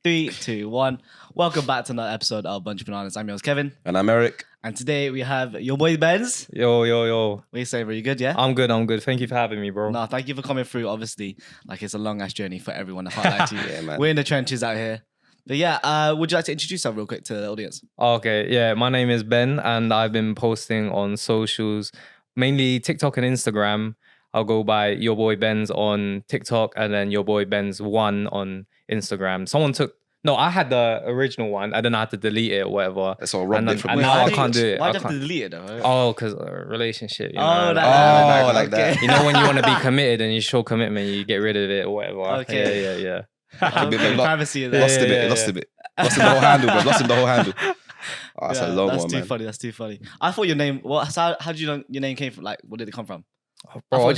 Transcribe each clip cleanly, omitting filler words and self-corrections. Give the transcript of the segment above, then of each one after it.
3, 2, 1. Welcome back to another episode of Bunch of Bananas. I'm yours, Kevin. And I'm Eric. And today we have your boy Benz. Yo. What are you saying? Are you good, yeah? I'm good. Thank you for having me, bro. No, thank you for coming through. Obviously, like it's a long ass journey for everyone. I can't lie to you. Yeah, man. We're in the trenches out here. But yeah, would you like to introduce yourself real quick to the audience? Okay, yeah. My name is Ben, and I've been posting on socials, mainly TikTok and Instagram. I'll go by Your Boy Benz on TikTok, and then Your Boy Benz 1 on Instagram. I had the original one. I don't know how to delete it or whatever. That's all rubbed it from and me. now I can't do it. Why'd you have to delete it though? Oh, because relationship. You know, like that. You know when you want to be committed and you show commitment, you get rid of it or whatever. Okay. Yeah. Privacy in there. Lost a bit. Lost him the whole handle, bro. Lost him the whole handle. Oh, that's a long one, man. That's too funny. I thought your name. How did you know your name came from? Like, where did it come from? Bro,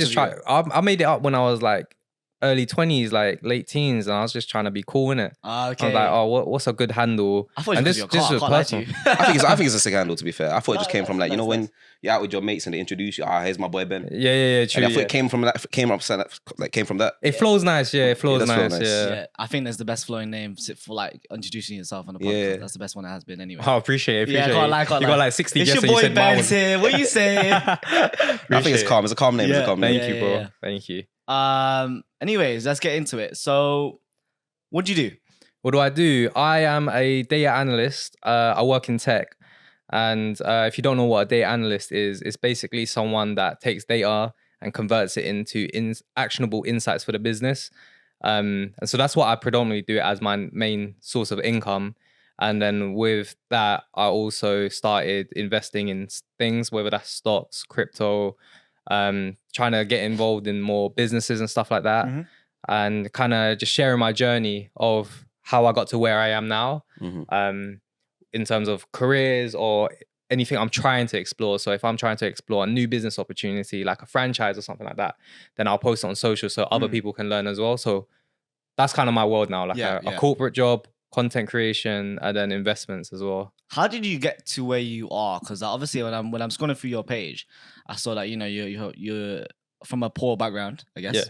I made it up when I was like early 20s, like late teens, and I was just trying to be cool, innit? Okay. I was like, oh, what's a good handle? I thought it and was your car. I can't lie to you. I think it's a sick handle, to be fair. I thought it just came from like, when you're out with your mates and they introduce you, here's my boy Ben. Yeah, true. And I thought it came from that. It flows nice, yeah. It flows nice, yeah. Yeah, I think that's the best flowing name for like introducing yourself on the podcast. Yeah. That's the best one it has been anyway. I appreciate it. Yeah, can't lie. You got like 60 It's guesses. your boy you said my Benz one. here. What are you saying? I think it's calm. It's a calm name. Yeah. It's a calm name. Thank you, bro. Yeah. Thank you. Anyways, let's get into it. So, what do you do? What do? I am a data analyst. I work in tech. And if you don't know what a data analyst is, it's basically someone that takes data and converts it into actionable insights for the business. And so that's what I predominantly do as my main source of income. And then with that, I also started investing in things, whether that's stocks, crypto, trying to get involved in more businesses and stuff like that. Mm-hmm. And kind of just sharing my journey of how I got to where I am now. Mm-hmm. In terms of careers or anything I'm trying to explore. So if I'm trying to explore a new business opportunity, like a franchise or something like that, then I'll post it on social so other people can learn as well. So that's kind of my world now, like a corporate job, content creation, and then investments as well. How did you get to where you are? Because obviously, when I'm scrolling through your page, I saw that you're from a poor background, I guess. Yeah.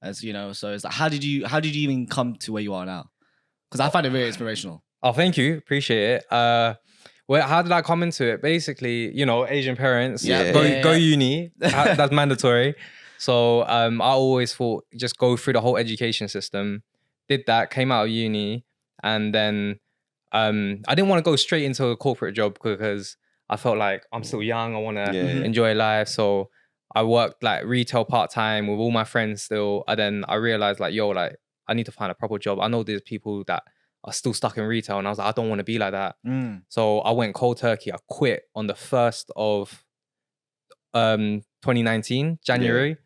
As you know, so it's like, how did you even come to where you are now? Because I find it very inspirational. Oh, thank you. Appreciate it. Well, how did I come into it? Basically, Asian parents, go uni. That's mandatory. So I always thought just go through the whole education system. Did that, came out of uni, and then I didn't want to go straight into a corporate job because I felt like I'm still young. I want to enjoy life. So I worked like retail part-time with all my friends still. And then I realized like, I need to find a proper job. I know there's people that are still stuck in retail, and I was like, I don't want to be like that. So I went cold turkey. I quit on the 1st of 2019, January.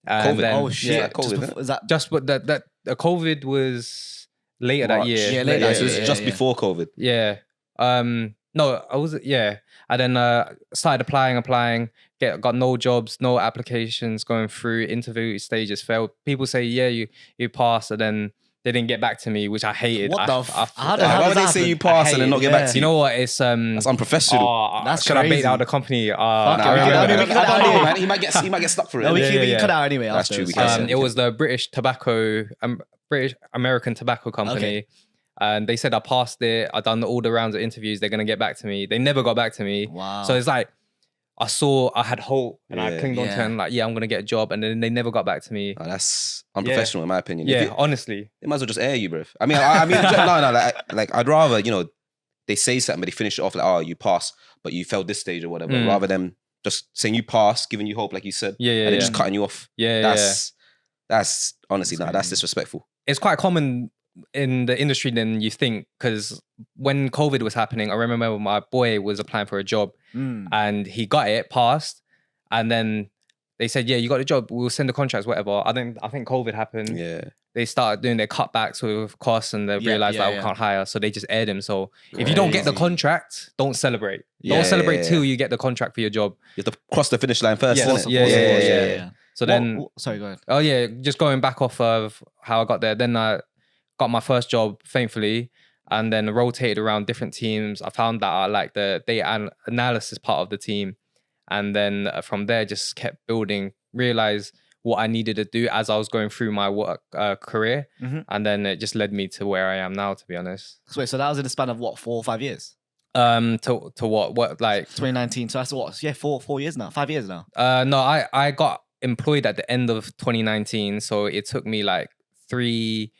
And COVID. then, Oh shit! yeah, COVID. Is that just but that the COVID was later March. that year. Yeah, later. So it's just before COVID. Yeah. No, I was and then started applying, got no jobs, no applications going through, interview stages failed. People say, yeah, you passed, and then they didn't get back to me, which I hated. What the Why would they say you passed and then not get back to you? You know what? It's That's unprofessional. That's should I bait crazy. out the company? Fuck Nah, it. I We don't cut it out know, anyway. man. He might get stuck for it. No, we Yeah. cut it out anyway. That's after, true, we so- can say It was the British American Tobacco Company. Okay. And they said I passed it. I done all the rounds of interviews. They're gonna get back to me. They never got back to me. Wow. So it's like I had hope, and I clinged on to it, and like, I'm gonna get a job, and then they never got back to me. Oh, that's unprofessional in my opinion. Yeah, honestly. They might as well just air you, bro. I mean, no. Like I'd rather they say something, but they finish it off like, oh, you passed, but you failed this stage or whatever. Rather than just saying you passed, giving you hope, like you said, and then just cutting you off. That's honestly that's disrespectful. It's quite common in the industry than you think, because when COVID was happening, I remember my boy was applying for a job and he got it, passed, and then they said, yeah, you got the job, we'll send the contracts, whatever. I think COVID happened. Yeah. They started doing their cutbacks with costs, and they realized we can't hire, so they just aired him. So if you don't get the contract, don't celebrate. Don't celebrate till you get the contract for your job. You have to cross the finish line first. Yeah. So then, sorry, go ahead. oh yeah, just going back off of how I got there. Then I got my first job, thankfully, and then rotated around different teams. I found that I like the data analysis part of the team, and then from there just kept building. Realized what I needed to do as I was going through my work career. And then it just led me to where I am now, to be honest. So wait, so that was in the span of what, 4 or 5 years? To what, like 2019. So that's what? Yeah, 4 years now, 5 years now. No, I got employed at the end of 2019, so it took me like 3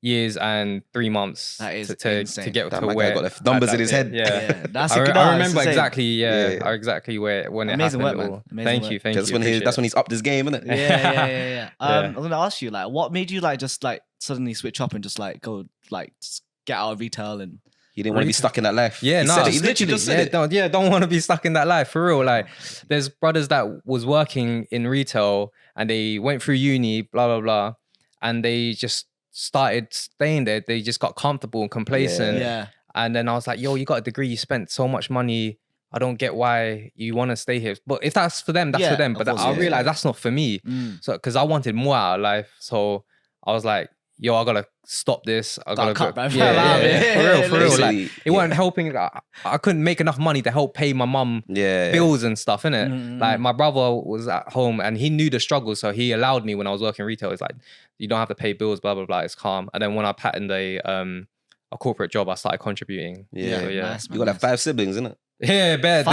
years and 3 months to get that to where got the numbers in his head. Yeah, that's I remember exactly. Exactly when it amazing happened. Work, man. Amazing Thank you. That's when he's upped his game, isn't it? Yeah. I'm gonna ask you, like, what made you like just like suddenly switch up and just like go like just get out of retail and. He didn't want to be stuck in that life. Yeah, he literally just said it. Don't want to be stuck in that life for real. Like, there's brothers that was working in retail and they went through uni, blah blah blah, and they just started staying there. They just got comfortable and complacent. Yeah. And then I was like, yo, you got a degree, you spent so much money. I don't get why you want to stay here. But if that's for them, that's for them. But I realized that's not for me. So because I wanted more out of life, so I was like, yo, I gotta stop this. I gotta cut, go. For real. Like, it wasn't helping. I couldn't make enough money to help pay my mum bills and stuff, innit? Like, my brother was at home and he knew the struggle, so he allowed me when I was working retail. It's like, you don't have to pay bills, blah blah blah. It's calm. And then when I patterned a corporate job, I started contributing. Nice, you got like 5 siblings, innit? Yeah, there's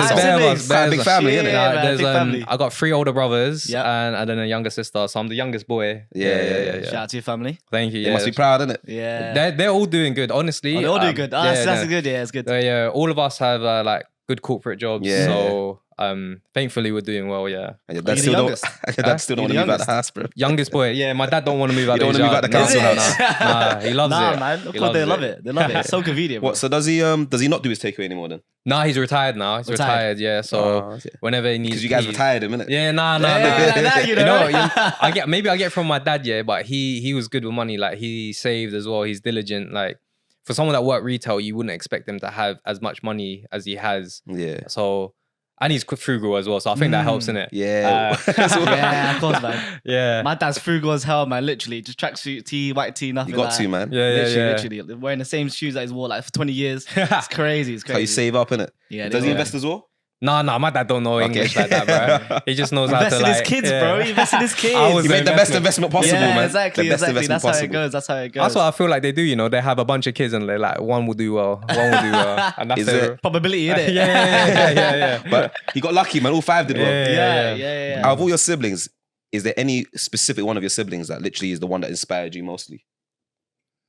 big family, innit? I got 3 older brothers and then a younger sister, so I'm the youngest boy. Yeah. Shout out to your family. Thank you. They must be proud, innit? Yeah. They're all doing good, honestly. They're all doing good. That's good. Yeah, it's good. Yeah, all of us have like good corporate jobs. Yeah. So thankfully we're doing well. Yeah. And your dad still don't want to move out the house, bro. Youngest boy. Yeah, my dad don't want to move out. You don't want to move out the council house. Nah, he loves it. Man. Of course, they love it. They love it. It's so convenient. What? So does he not do his takeaway anymore then? Nah, he's retired now. He's retired. Yeah. So whenever he needs, because you guys retired him, innit? Yeah, nah. You know, I get from my dad. Yeah, but he was good with money. Like, he saved as well. He's diligent. Like, for someone that worked retail, you wouldn't expect them to have as much money as he has. Yeah. So, and he's frugal as well. So I think that helps, innit? Yeah. Yeah, of course, man. Yeah. My dad's frugal as hell, man. Literally, just tracksuit tee, white tee, nothing. You got like to, man. Yeah. Literally, wearing the same shoes that he's wore like for 20 years. It's crazy. It's crazy. How you save up, innit? Yeah. Does he invest as well? No, my dad don't know English like that, bro. He just knows how to invest in like his kids, bro. He invested in his kids. He made the best investment possible, man. Exactly. That's how it goes. That's That's what I feel like they do. You know, they have a bunch of kids and they're like, one will do well, and that's the probability, isn't it? Yeah. But he got lucky, man. All 5 did well. Yeah. Out of all your siblings, is there any specific one of your siblings that literally is the one that inspired you mostly?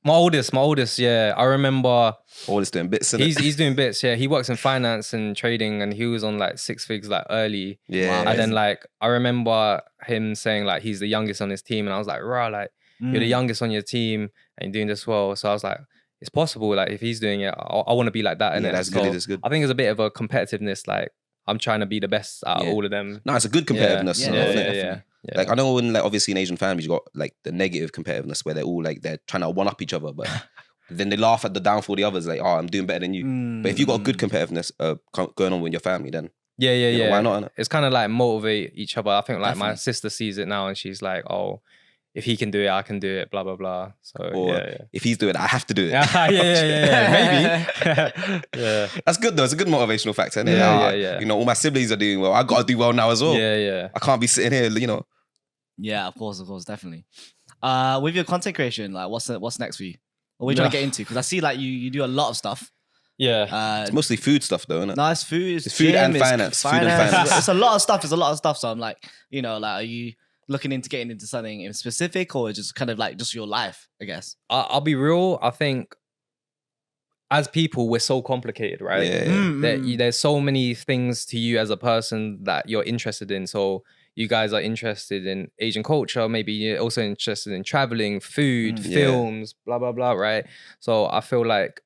My oldest, yeah. I remember. Oldest doing bits, innit? He's doing bits, yeah. He works in finance and trading, and he was on like 6 figures like early. Yeah. And then like I remember him saying like he's the youngest on his team, and I was like, rah, like you're the youngest on your team and you're doing this well. So I was like, it's possible. Like, if he's doing it, I want to be like that. And that's good. That's good. I think there's a bit of a competitiveness. Like, I'm trying to be the best out of all of them. No, it's a good competitiveness. Yeah. Like, I know in, like, obviously in Asian families, you got like the negative competitiveness where they're all like, they're trying to one up each other, but then they laugh at the downfall of the others, like, oh, I'm doing better than you. But if you got a good competitiveness going on with your family, then why not? Innit? It's kind of like motivate each other. I think like my sister sees it now and she's like, oh, if he can do it, I can do it, blah, blah, blah. So, if he's doing it, I have to do it. Maybe. Yeah. That's good though. It's a good motivational factor, isn't it? Yeah. You know, all my siblings are doing well. I got to do well now as well. Yeah. I can't be sitting here, you know. Yeah, of course, definitely. With your content creation, like, what's next for you? What are you trying to get into? Because I see like you do a lot of stuff. Yeah. It's mostly food stuff though, isn't it? Nice food. It's food and finance. Food and finance. It's a lot of stuff. So I'm like, you know, like, are you looking into getting into something in specific, or just kind of like just your life, I guess? I'll be real. I think as people, we're so complicated, right? There's so many things to you as a person that you're interested in. So you guys are interested in Asian culture. Maybe you're also interested in traveling, food, films, blah, blah, blah, right? So I feel like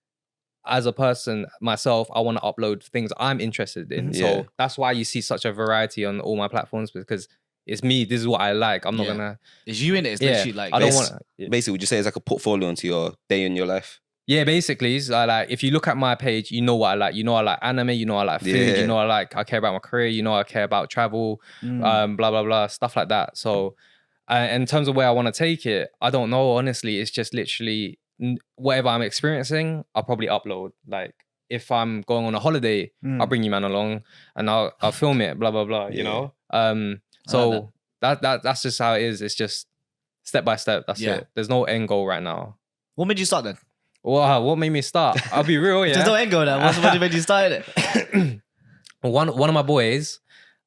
as a person, myself, I want to upload things I'm interested in. So that's why you see such a variety on all my platforms, because it's me. This is what I like. I'm not gonna. It's you in it. It's literally like I don't want. Basically, would you say it's like a portfolio into your day in your life? Yeah, basically, it's like if you look at my page, you know what I like. You know I like anime. You know I like food. You know I care about my career. You know I care about travel. Blah blah blah, stuff like that. So, in terms of where I want to take it, I don't know. Honestly, it's just literally whatever I'm experiencing, I'll probably upload. Like, if I'm going on a holiday, I'll bring you man along and I'll film it. Blah blah blah. You know. So that's just how it is. It's just step by step. That's it. There's no end goal right now. What made you start then? Wow, what made me start? I'll be real, yeah. There's no end goal then. What made you start it? One of my boys,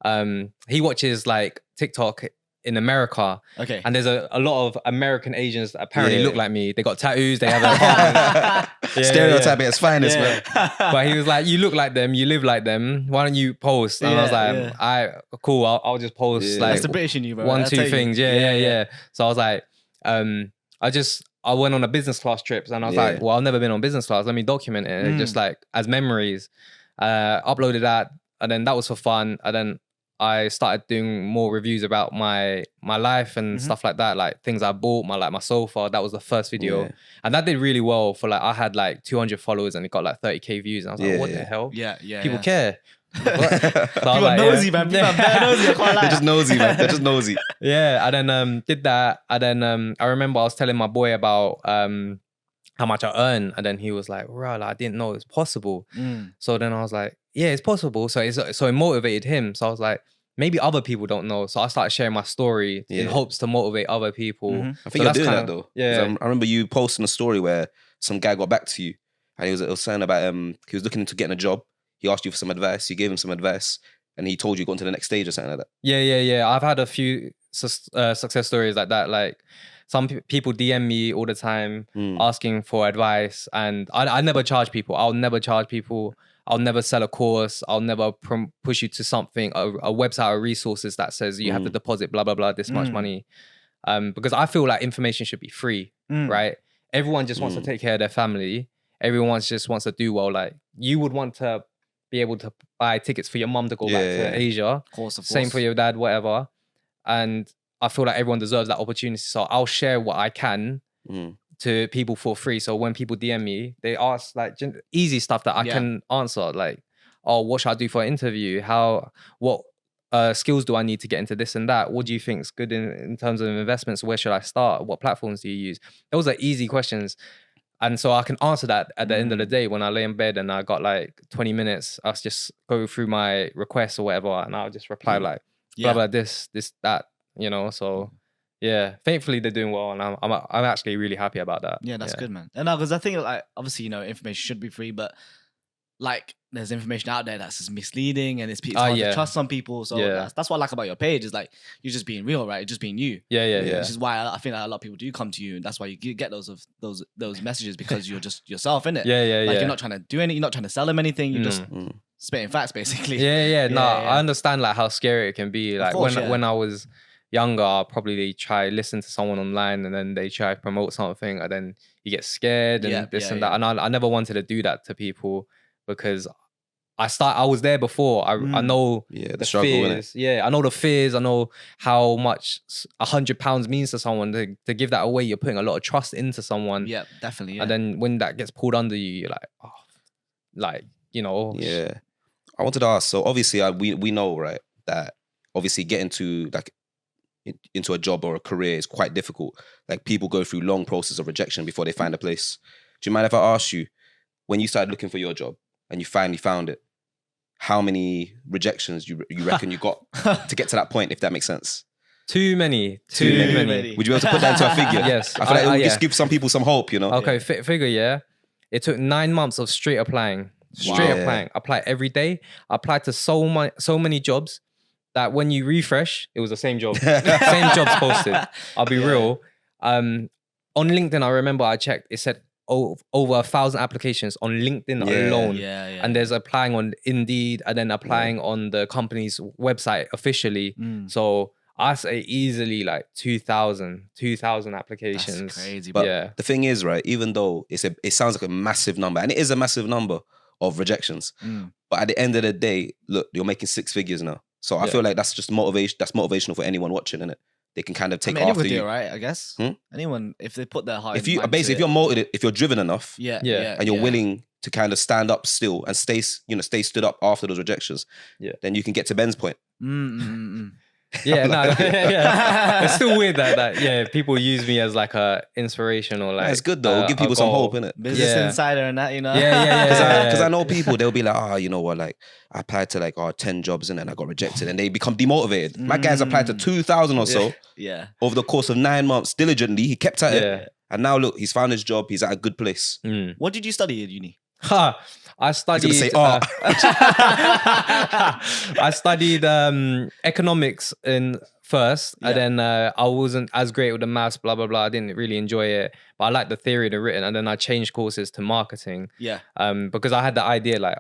he watches like TikTok in America. Okay. And there's a lot of American Asians that apparently look like me. They got tattoos, they have apartments. Stereotype at its finest, man. But he was like, you look like them, you live like them. Why don't you post? And I was like, cool, I'll just post like that's the British in you, bro. one, two things. Yeah. So I was like, I went on a business class trip and I was like, well, I've never been on business class. Let me document it. Just like as memories. Uploaded that. And then that was for fun. And then I started doing more reviews about my life and stuff like that, like things I bought, my sofa. That was the first video, and that did really well. For like, I had like 200 followers and it got like 30k views, and I was like, what the hell? People care. So people are nosy, man. People are very nosy. I can't lie. They're just nosy, man. They're just nosy. Yeah, and then did that, and then I remember I was telling my boy about how much I earn, and then he was like, "Right, I didn't know it was possible." So then I was like, "Yeah, it's possible." So it motivated him. So I was like, maybe other people don't know. So I started sharing my story in hopes to motivate other people. I think you're doing that though. Yeah, I remember you posting a story where some guy got back to you, and he was saying about he was looking into getting a job. He asked you for some advice. You gave him some advice, and he told you go on to the next stage or something like that. Yeah. I've had a few success stories like that. Like, some people DM me all the time asking for advice, and I never charge people. I'll never charge people. I'll never sell a course. I'll never push you to something, a website or resources that says you have to deposit blah, blah, blah, this much money. Because I feel like information should be free, right? Everyone just wants to take care of their family. Everyone just wants to do well. Like, you would want to be able to buy tickets for your mum to go back to Asia. Of course. Same for your dad, whatever. And I feel like everyone deserves that opportunity. So I'll share what I can to people for free. So when people DM me, they ask like easy stuff that I can answer. Like, oh, what should I do for an interview? What skills do I need to get into this and that? What do you think is good in terms of investments? Where should I start? What platforms do you use? Those are easy questions. And so I can answer that at the end of the day when I lay in bed and I got like 20 minutes. I'll just go through my requests or whatever, and I'll just reply like, blah, blah, this, that, you know? So yeah, thankfully they're doing well, and I'm actually really happy about that. Yeah, that's good, man. And because I think like, obviously, you know, information should be free, but like there's information out there that's just misleading, and it's hard to trust some people. So that's what I like about your page, is like you're just being real, right? You're just being you. Yeah. Which is why I think that a lot of people do come to you, and that's why you get those messages, because you're just yourself, innit? Like, you're not trying to do anything, you're not trying to sell them anything, you're just spitting facts, basically. No, I understand like how scary it can be. Like, when I was younger, I'll probably try listen to someone online, and then they try to promote something, and then you get scared and this and that. And I never wanted to do that to people, because I was there before. I know the struggle, fears. I know the fears. I know how much £100 means to someone. To give that away, you're putting a lot of trust into someone. Yeah, definitely. Yeah. And then when that gets pulled under you, you're like, oh, like, you know. Yeah. I wanted to ask. So obviously, we know, right, that obviously getting to like into a job or a career is quite difficult. Like, people go through long process of rejection before they find a place. Do you mind if I ask you, when you started looking for your job and you finally found it, how many rejections you reckon you got to get to that point, if that makes sense? Too many. Would you be able to put that into a figure? Yes. I feel like it would just give some people some hope, you know? Okay, figure, yeah. It took 9 months of straight applying. Applying. Apply every day. I applied to so many jobs that when you refresh, it was the same job. Same jobs posted. I'll be real. On LinkedIn, I remember I checked, it said over 1,000 applications on LinkedIn alone. And there's applying on Indeed, and then applying on the company's website officially. So I say easily like 2,000 applications. That's crazy. But the thing is, right, even though it sounds like a massive number, and it is a massive number of rejections, but at the end of the day, look, you're making 6 figures now. So I feel like that's just motivation. That's motivational for anyone watching, innit? They can kind of take after you, right? I guess anyone, if they put their heart. If you're motivated, if you're driven enough, and you're willing to kind of stand up still and stay stood up after those rejections, then you can get to Ben's point. Yeah, no, yeah. It's still weird that people use me as like a inspiration or like. It's good though. Give people some hope, innit? Business insider and that, you know. Because I know people, they'll be like, you know what, like I applied to like 10 jobs and then I got rejected, and they become demotivated. My guy's applied to 2,000 or so. Yeah. Over the course of 9 months, diligently, he kept at it, and now look, he's found his job. He's at a good place. What did you study at uni? I studied. Say art. I studied economics in first, and then I wasn't as great with the maths. Blah blah blah. I didn't really enjoy it, but I liked the theory of the written. And then I changed courses to marketing. Yeah. Because I had the idea like,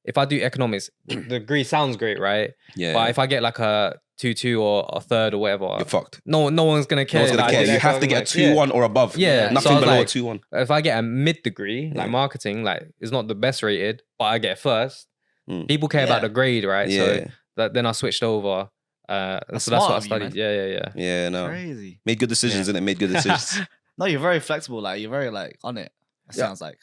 if I do economics, the degree sounds great, right? Yeah. But if I get like a 2-2 or a third or whatever, you're fucked. No one's gonna care. No one's gonna care. You have to get a 2-1 or above. Yeah. Nothing so below like, 2-1. If I get a mid degree, like marketing, like it's not the best rated, but I get first. People care about the grade, right? Yeah. So then I switched over. So that's what I studied. Yeah, no. Crazy. Made good decisions, innit? Made good decisions. No, you're very flexible. Like you're very like on it. It sounds like.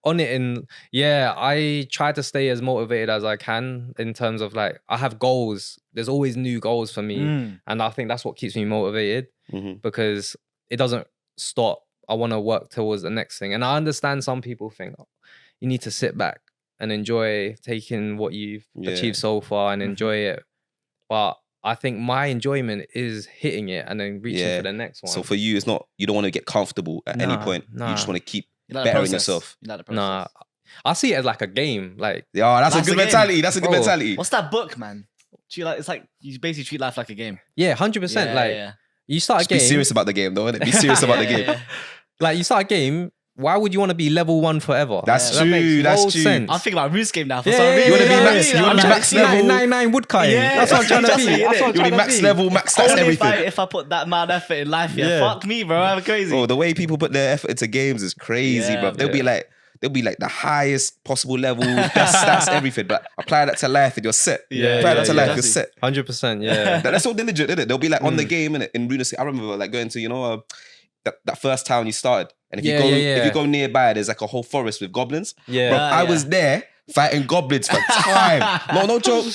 On it I try to stay as motivated as I can in terms of like I have goals. There's always new goals for me, and I think that's what keeps me motivated because it doesn't stop. I want to work towards the next thing, and I understand some people think you need to sit back and enjoy taking what you've achieved so far and enjoy it, but I think my enjoyment is hitting it and then reaching for the next one. So for you, it's not, you don't want to get comfortable at any point. You just want to keep bettering yourself. You like the process. I see it as like a game. Like, that's a good mentality. That's a good mentality. What's that book, man? It's like you basically treat life like a game. Yeah, 100%. You start a game. Be serious about the game, though, innit? Be serious about the game. Like, you start a game. Why would you want to be level 1 forever? That's true. That's true. I'm thinking about RuneScape now. For some reason. You want to be max. You want to be max level. 99 woodcutting. That's what I'm trying to be. You want to be max level, max stats, everything. If I put that amount of effort in life, fuck me, bro. I'm crazy. Oh, the way people put their effort into games is crazy, bro. They'll be like the highest possible level, best stats, everything. But apply that to life and you're set. Apply that to life, you're set. 100%. Yeah. That's so diligent, isn't it? They'll be like on the game, innit? In RuneScape. I remember like going to that first town you started. And if you go nearby, there's like a whole forest with goblins. Yeah. Bro, I was there fighting goblins for time. No joke.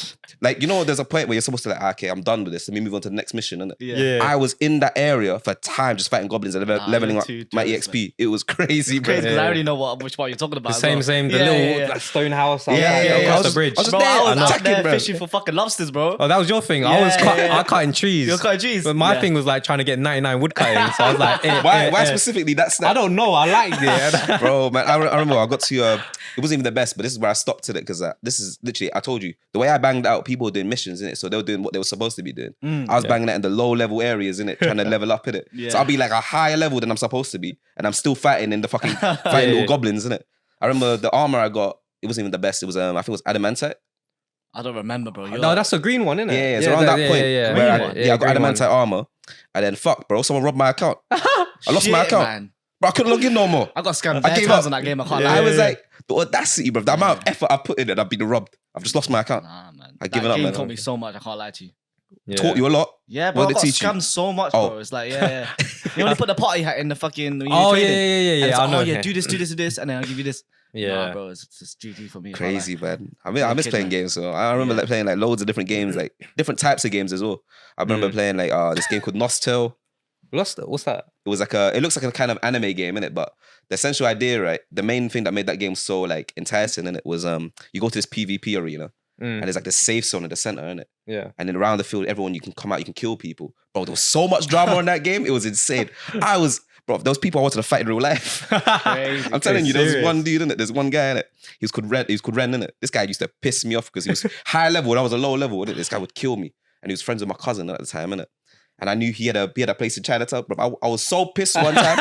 Like, there's a point where you're supposed to like, okay, I'm done with this. Let me move on to the next mission. Innit? Yeah. I was in that area for time just fighting goblins and leveling up my EXP. It was crazy, bro. Because I already know which part you're talking about. The same. The little stone house across the bridge. I was out there fishing for fucking lobsters, bro. Oh, that was your thing. I cutting trees. You're cutting trees. But my thing was like trying to get 99 wood cutting. So I was like, why specifically that snap? I don't know. I liked it. Bro, man, I remember I got to, it wasn't even the best, but this is where I stopped at it because this is literally, I told you, the way I banged out, people were doing missions, innit? So they were doing what they were supposed to be doing. I was banging it in the low level areas, innit? Trying to level up, innit? Yeah. So I'll be like a higher level than I'm supposed to be. And I'm still fighting in the fucking, fighting little goblins, innit? I remember the armor I got, it wasn't even the best. It was, I think it was adamantite. I don't remember, bro. No, that's a green one, isn't it? Yeah, it's around that point where I got adamantite armor. And then bro, someone robbed my account. I lost my account. Man. Bro, I couldn't log in no more. I got scammed bare times on that game. I can't lie. I was like, the audacity, bro. The amount of effort I put in it, I've been robbed. I've just lost my account. Nah, man. I've given up, man. That game taught me so much. I can't lie to you. Taught you a lot? Yeah, bro. I got scammed so much, bro. It's like, You only put the party hat in the fucking... Yeah. And it's like, do this, and then I'll give you this. Yeah. Nah, bro, it's just GG for me. Crazy, man. I mean, I miss playing games. So I remember playing like loads of different games, like different types of games as well. I remember playing like this game called Nostel. What's that? It was like it looks like a kind of anime game, innit? But the essential idea, right? The main thing that made that game so like enticing, innit, was you go to this PvP arena and there's like this safe zone in the center, innit? Yeah. And then around the field, everyone you can come out, you can kill people. Bro, there was so much drama on that game. It was insane. Those people I wanted to fight in real life. I'm telling you, there was one dude in it. There's one guy in it. He was called Ren in it. This guy used to piss me off because he was high level and I was a low level. Innit? This guy would kill me, and he was friends with my cousin at the time, innit? And I knew he had a place in Chinatown. Bro, I was so pissed one time.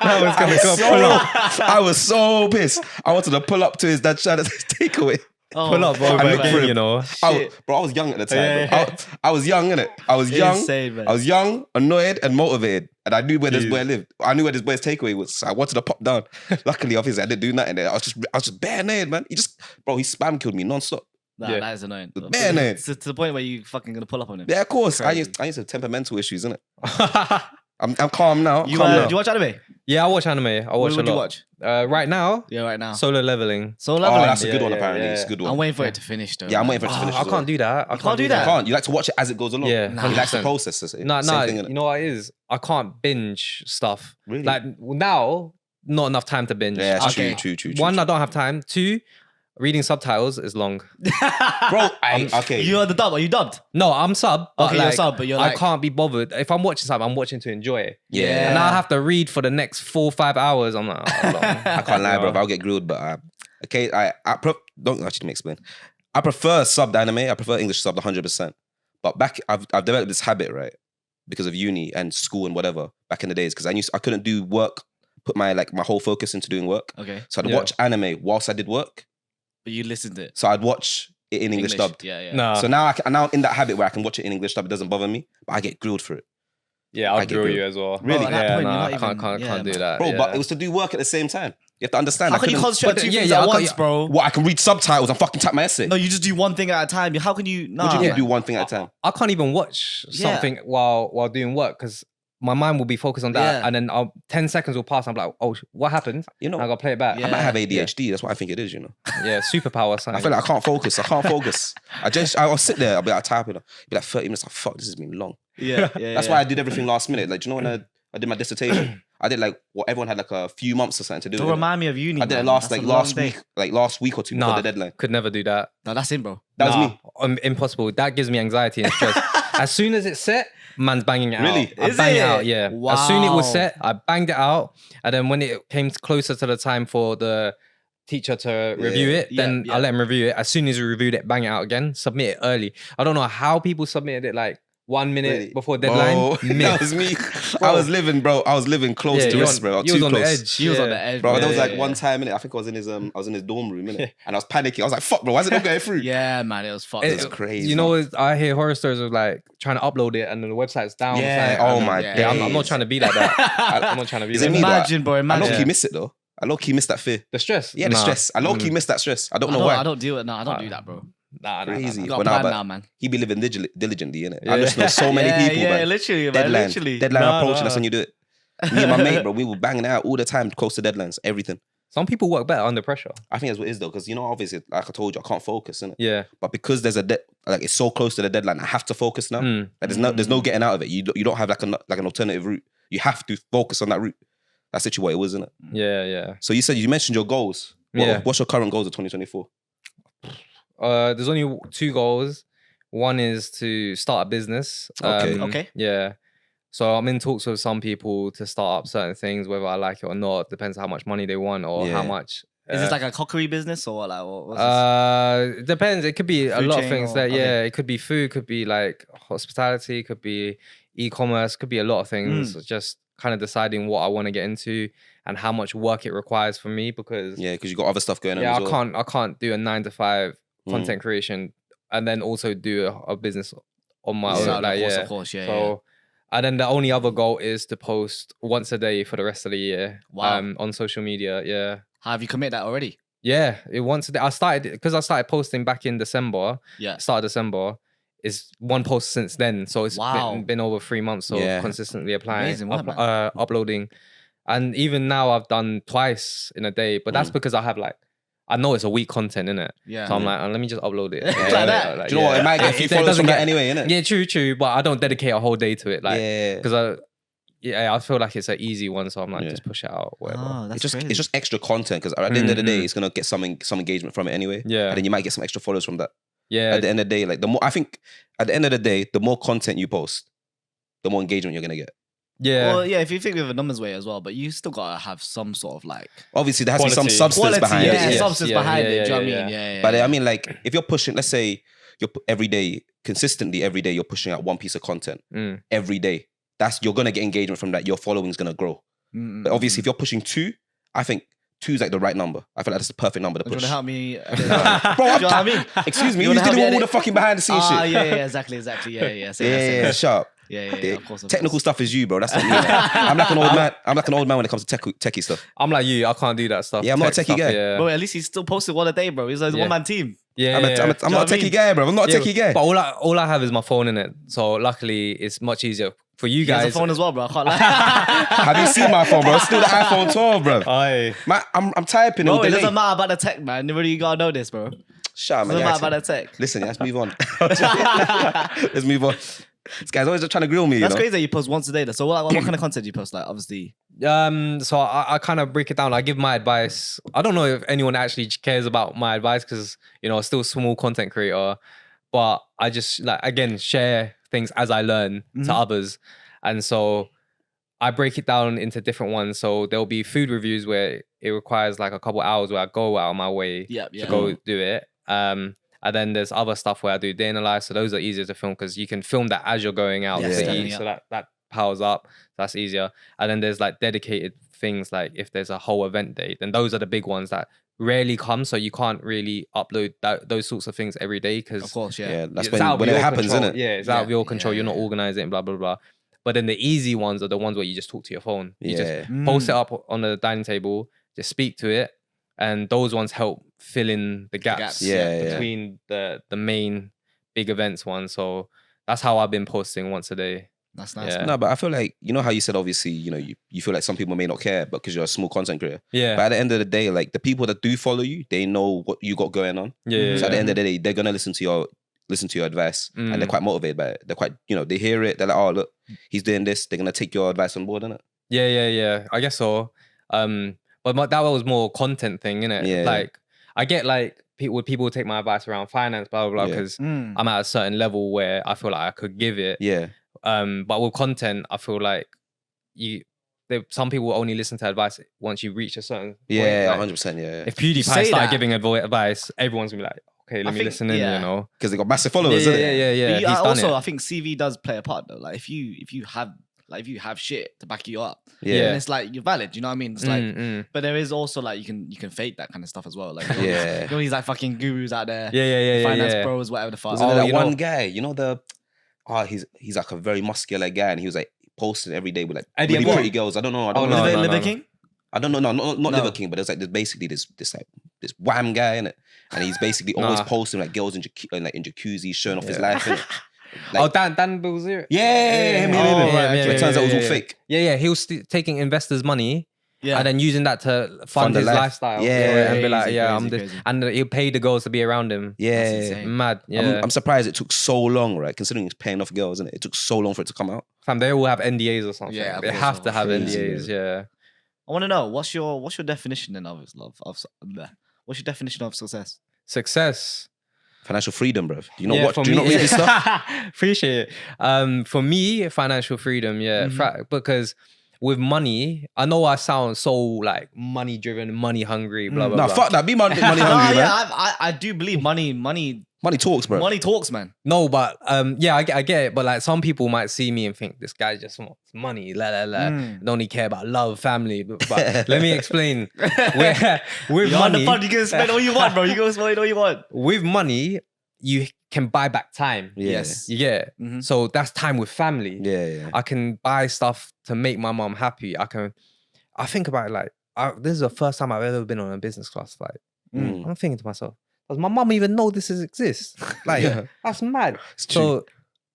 I was so pissed. I wanted to pull up to his dad's Chinatown takeaway. Pull up over again, I was young at the time. Bro. I was young, innit? I was young. Insane, I was young, annoyed, and motivated. And I knew where this boy lived. I knew where this boy's takeaway was. So I wanted to pop down. Luckily, obviously, I didn't do nothing there. I was just bare naked, man. He spam killed me non-stop. Nah, that is annoying. Bare naked. To the point where you fucking gonna pull up on him. Yeah, of course. I used to have temperamental issues, innit? I'm calm now. Do you watch anime? Yeah, I watch anime. I watch What a do you lot. watch? Right now, Right now. Solo Leveling. Solo Leveling. Oh, that's a good one. Apparently, it's a good one. I'm waiting for it to finish though. Yeah, I'm waiting for it to finish. I can't do that. I can't do that? that. You can't. You like to watch it as it goes along. Yeah, You like the process. No. You know what it is? I can't binge stuff. Really? Like now, not enough time to binge. Yeah, it's Okay. true. One, I don't have time. Two, reading subtitles is long. Bro, okay. You are the dub. Are you dubbed? No, I'm sub. But Okay, you're like, sub, but you're I like- can't be bothered. If I'm watching something, I'm watching to enjoy it. Yeah. And now I have to read for the next 4 or 5 hours. I'm like, oh, long. I can't lie, bro. I'll get grilled, but don't actually let me explain. I prefer subbed anime. I prefer English subbed 100%. But I've developed this habit, right, because of uni and school and whatever back in the days, because I couldn't do work, put my whole focus into doing work. Okay. So I'd watch anime whilst I did work. But you listened to it. So I'd watch it in English dubbed. Yeah. No. So now I'm now in that habit where I can watch it in English dubbed. It doesn't bother me, but I get grilled for it. Yeah, I'll I get grill grilled. you as well. Really? at that Yeah, point, no, you're I not even- can't do that. Bro, yeah. but it was to do work at the same time. You have to understand. How can you couldn't- concentrate on but two yeah, things yeah, at I once, can't- bro? What, I can read subtitles and fucking tap my essay? No, you just do one thing at a time. How can you? Nah, What do you mean man. do one thing at a time? I can't even watch Yeah. something while doing work because my mind will be focused on that, Yeah. and then 10 seconds will pass. I'm like, oh, what happened? You know, I gotta play it back. Yeah. I might have ADHD. That's what I think it is, you know. Yeah, superpower. I feel like I can't focus. I'll sit there, I'll be like typing, I'll be like 30 minutes, like, fuck, this has been long. Yeah. That's why I did everything last minute. Like, do you know when I did my dissertation? I did everyone had like a few months or something to do. Don't innit? remind me of uni. I did it man. last That's a long day. last week or two before the deadline. Could never do that. No, that's it, bro. That was me. Impossible. That gives me anxiety and stress. As soon as it's set, man's banging it Really? out. I Is bang it it? out, yeah. As soon as it was Wow. set, I banged it out. And then when it came closer to the time for the teacher to review it, then Yeah. I let him review it. As soon as he reviewed it, bang it out again, submit it early. I don't know how people submitted it like 1 minute Really? before deadline. Oh, that was me. I was living close to risk, bro. You was Too on the close. edge. She was on the edge, Bro, bro. there was like Yeah, one time, innit? I think I was in his dorm room, innit? And I was panicking. I was like, fuck, bro, why is it not going through? Yeah, man, it was fucked. It's up. crazy. You know, I hear horror stories of like trying to upload it and then the website's down. Yeah, It's like, oh my yeah, I'm not days. trying to be like that. I'm not trying to be Is like it that. me, though? Imagine, bro. I Imagine. low-key miss it, though. I low-key miss that fear. The stress. Yeah, the Nah. stress. I low-key miss that stress. I don't know I why. don't deal with. No, I don't do that, bro. Nah. Crazy. You got a Well, nah, plan but now, man. he be living diligently, innit? Yeah. I just know so many people, Yeah, man. literally, man. Deadline. Literally. Deadline No, approaching, no. that's when you do it. Me and my mate, bro, we were banging it out all the time, close to deadlines, everything. Some people work better under pressure. I think that's what it is, though, because, you know, obviously, like I told you, I can't focus, innit? Yeah. But because there's it's so close to the deadline, I have to focus now. Mm. Like, there's no getting out of it. You don't have like an alternative route. You have to focus on that route. That's literally what it was, isn't it? Yeah. So you mentioned your goals. What's your current goals of 2024? There's only 2 goals. One is to start a business. Okay. Yeah. So I'm in talks with some people to start up certain things, whether I like it or not. Depends how much money they want or how much. Is this like a cookery business or what? Like, what's this? It depends. It could be a Food lot of chain things. or- That okay. yeah, it could be food, could be like hospitality, could be e-commerce, could be a lot of things. Just kind of deciding what I want to get into and how much work it requires for me because Yeah, because you got other stuff going on. yeah, as well. I can't do a 9 to 5 content creation and then also do a business on my Yeah, own. Like, of course, yeah. So and then the only other goal is to post once a day for the rest of the year. Wow. On social media. Yeah. How have you committed that already? Yeah, it once a day. I started posting back in December. Yeah. Start of December. It's one post since then, so it's Wow. been over 3 months. So Yeah. consistently applying, Amazing work, man. uploading, and even now I've done twice in a day. But that's because I know it's a weak content, innit? Yeah. So I'm like, let me just upload it. Like that. Do you know what? It might get a few followers from that anyway, innit? Yeah, true. But I don't dedicate a whole day to it, like Yeah. because I feel like it's an easy one. So I'm like, just push it out, whatever. Oh, that's It's crazy. just extra content because at the end of the day, it's gonna get some engagement from it anyway. Yeah. And then you might get some extra followers from that. Yeah, At the end of the day, like at the end of the day, the more content you post, the more engagement you're gonna get. yeah. Well, yeah, if you think of a numbers way as well, but you still gotta have some sort of like Obviously, there has to be some Quality. substance behind yeah, it. yeah. substance Yeah, behind yeah, it. Do you know what I yeah, mean? yeah. Yeah. But I mean, like, if you're pushing, let's say every day, consistently every day, you're pushing out one piece of content every day. You're gonna get engagement from that. Your following's gonna grow. But obviously, if you're pushing 2, I think 2 is like the right number. I feel like that's the perfect number to Do you push. want to help me? Bro, Do you know what I mean? Excuse me, You who's wanna help dealing me with all edit? the fucking behind the scenes shit? Yeah, exactly. Yeah. Say that, say Yeah, that. sharp. Yeah, of course. Technical stuff is you, bro. That's not me. Man. I'm like an old man. I'm like an old man when it comes to techie stuff. I'm like you. I can't do that stuff. Yeah, I'm not a Tech techie stuff, guy. Yeah. Bro, at least he's still posting one a day, bro. He's like a Yeah. one-man team. Yeah, I'm not a what I techie mean? guy, bro. I'm not a techie guy. But all I have is my phone in it. So luckily, it's much easier for you He has guys. a phone as well, bro. I can't lie. Have you seen my phone, bro? It's still the iPhone 12, bro. Aye. Man, I'm typing. Bro, it delay. doesn't matter about the tech, man. You gotta know this, bro. Shut up, man. Doesn't matter about the tech. Listen, let's move on. Let's move on. This guy's always just trying to grill me. That's you know? crazy that you post once a day. Though. So what kind of content do you post? Like, obviously. So I kind of break it down. I give my advice. I don't know if anyone actually cares about my advice because, you know, still a small content creator. But I just, like, again, share things as I learn to others. And so I break it down into different ones. So there'll be food reviews where it requires like a couple hours where I go out of my way to go do it. And then there's other stuff where I do day in the life. So those are easier to film because you can film that as you're going out to eat. So that powers up. That's easier. And then there's like dedicated things like if there's a whole event day, then those are the big ones that rarely come. So you can't really upload those sorts of things every day because Of course, that's when it happens, isn't it? Yeah, it's out of your control. You're not organizing it, blah, blah, blah. But then the easy ones are the ones where you just talk to your phone. You just post it up on the dining table, just speak to it. And those ones help fill in the gaps between the main big events ones. So that's how I've been posting once a day. That's nice. No, but I feel like, you know how you said, obviously, you know, you feel like some people may not care because you're a small content creator. Yeah. But at the end of the day, like the people that do follow you, they know what you got going on. Yeah. So at the end of the day, they're gonna listen to your advice, and they're quite motivated by it. They're quite, you know, they hear it. They're like, oh look, he's doing this. They're gonna take your advice on board, innit? Yeah. I guess so. But that was more content thing, innit? Yeah. Like I get like people take my advice around finance, blah blah blah, because I'm at a certain level where I feel like I could give it. Yeah. But with content, I feel like some people only listen to advice once you reach a certain point. Yeah, like, 100%. Yeah. If PewDiePie started giving advice, everyone's gonna be like, okay, let me listen in, you know? Because they got massive followers, isn't it? Yeah. But He's done it. I think CV does play a part though. Like if you have shit to back you up, Yeah. then it's like you're valid. You know what I mean? It's like, but there is also like you can fake that kind of stuff as well. Like you know these like fucking gurus out there, finance pros, whatever the fuck. Wasn't there that one guy? You know he's like a very muscular guy, and he was like posting every day with like really pretty girls. I don't know. Liver King? I don't know. No, not Liver King, but there's like basically this wham guy in it, and he's basically always posting like girls in jacuzzis, showing off his life. Innit? Like, Dan Bilzerian. Him. It turns out it was all fake. Yeah. He was taking investors' money. And then using that to fund his lifestyle. And be like, crazy. And he'll pay the girls to be around him. Yeah. Mad. Yeah. I'm surprised it took so long, right? Considering he's paying off girls, isn't it? It took so long for it to come out. Fam, they all have NDAs or something. Yeah, they have to have NDAs. Yeah. I want to know what's your definition then of what's your definition of success? Success. Financial freedom, bro. Do you not read this stuff? Appreciate it. For me, financial freedom, because with money, I know I sound so like money driven, money hungry, blah blah. Nah, blah. fuck that. Be money hungry, man. I do believe money talks, bro. Money talks, man. No, but I get it. But like some people might see me and think this guy just wants money, Don't only care about love, family. But let me explain. With money, you can spend all you want, bro. You can spend all you want. With money, you can buy back time. Yes. You get it? So that's time with family. Yeah. I can buy stuff to make my mom happy. I think about it like, this is the first time I've ever been on a business class flight. I'm thinking to myself, does my mom even know this exists? Like, that's mad. So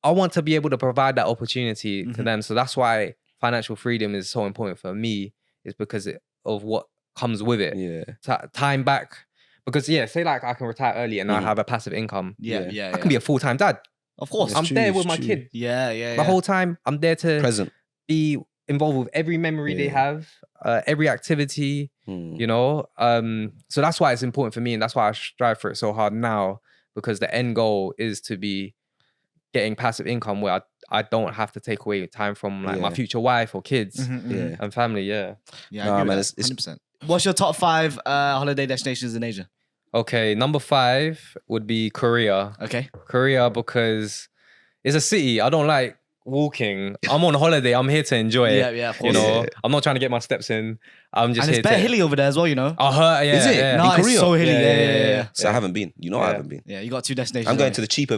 I want to be able to provide that opportunity to them. So that's why financial freedom is so important for me, is because of what comes with it. Yeah. Time back. Because say like I can retire early and I have a passive income. I can be a full-time dad. Of course. I'm there with my kid. Yeah. The whole time I'm there to present, be involved with every memory they have, every activity, you know. So that's why it's important for me, and that's why I strive for it so hard now, because the end goal is to be getting passive income where I don't have to take away time from like my future wife or kids and family. Yeah, man, it's 100%. What's your top 5 holiday destinations in Asia? Okay, number 5 would be Korea. Okay. Korea, because it's a city. I don't like walking. I'm on holiday. I'm here to enjoy it. Yeah, of course. You know, I'm not trying to get my steps in. I'm just and here it's bare hilly over there as well, you know. Is it? Yeah. No, it's so hilly. Yeah. So I haven't been. You know, I haven't been. Yeah, you got 2 destinations. I'm going to the cheaper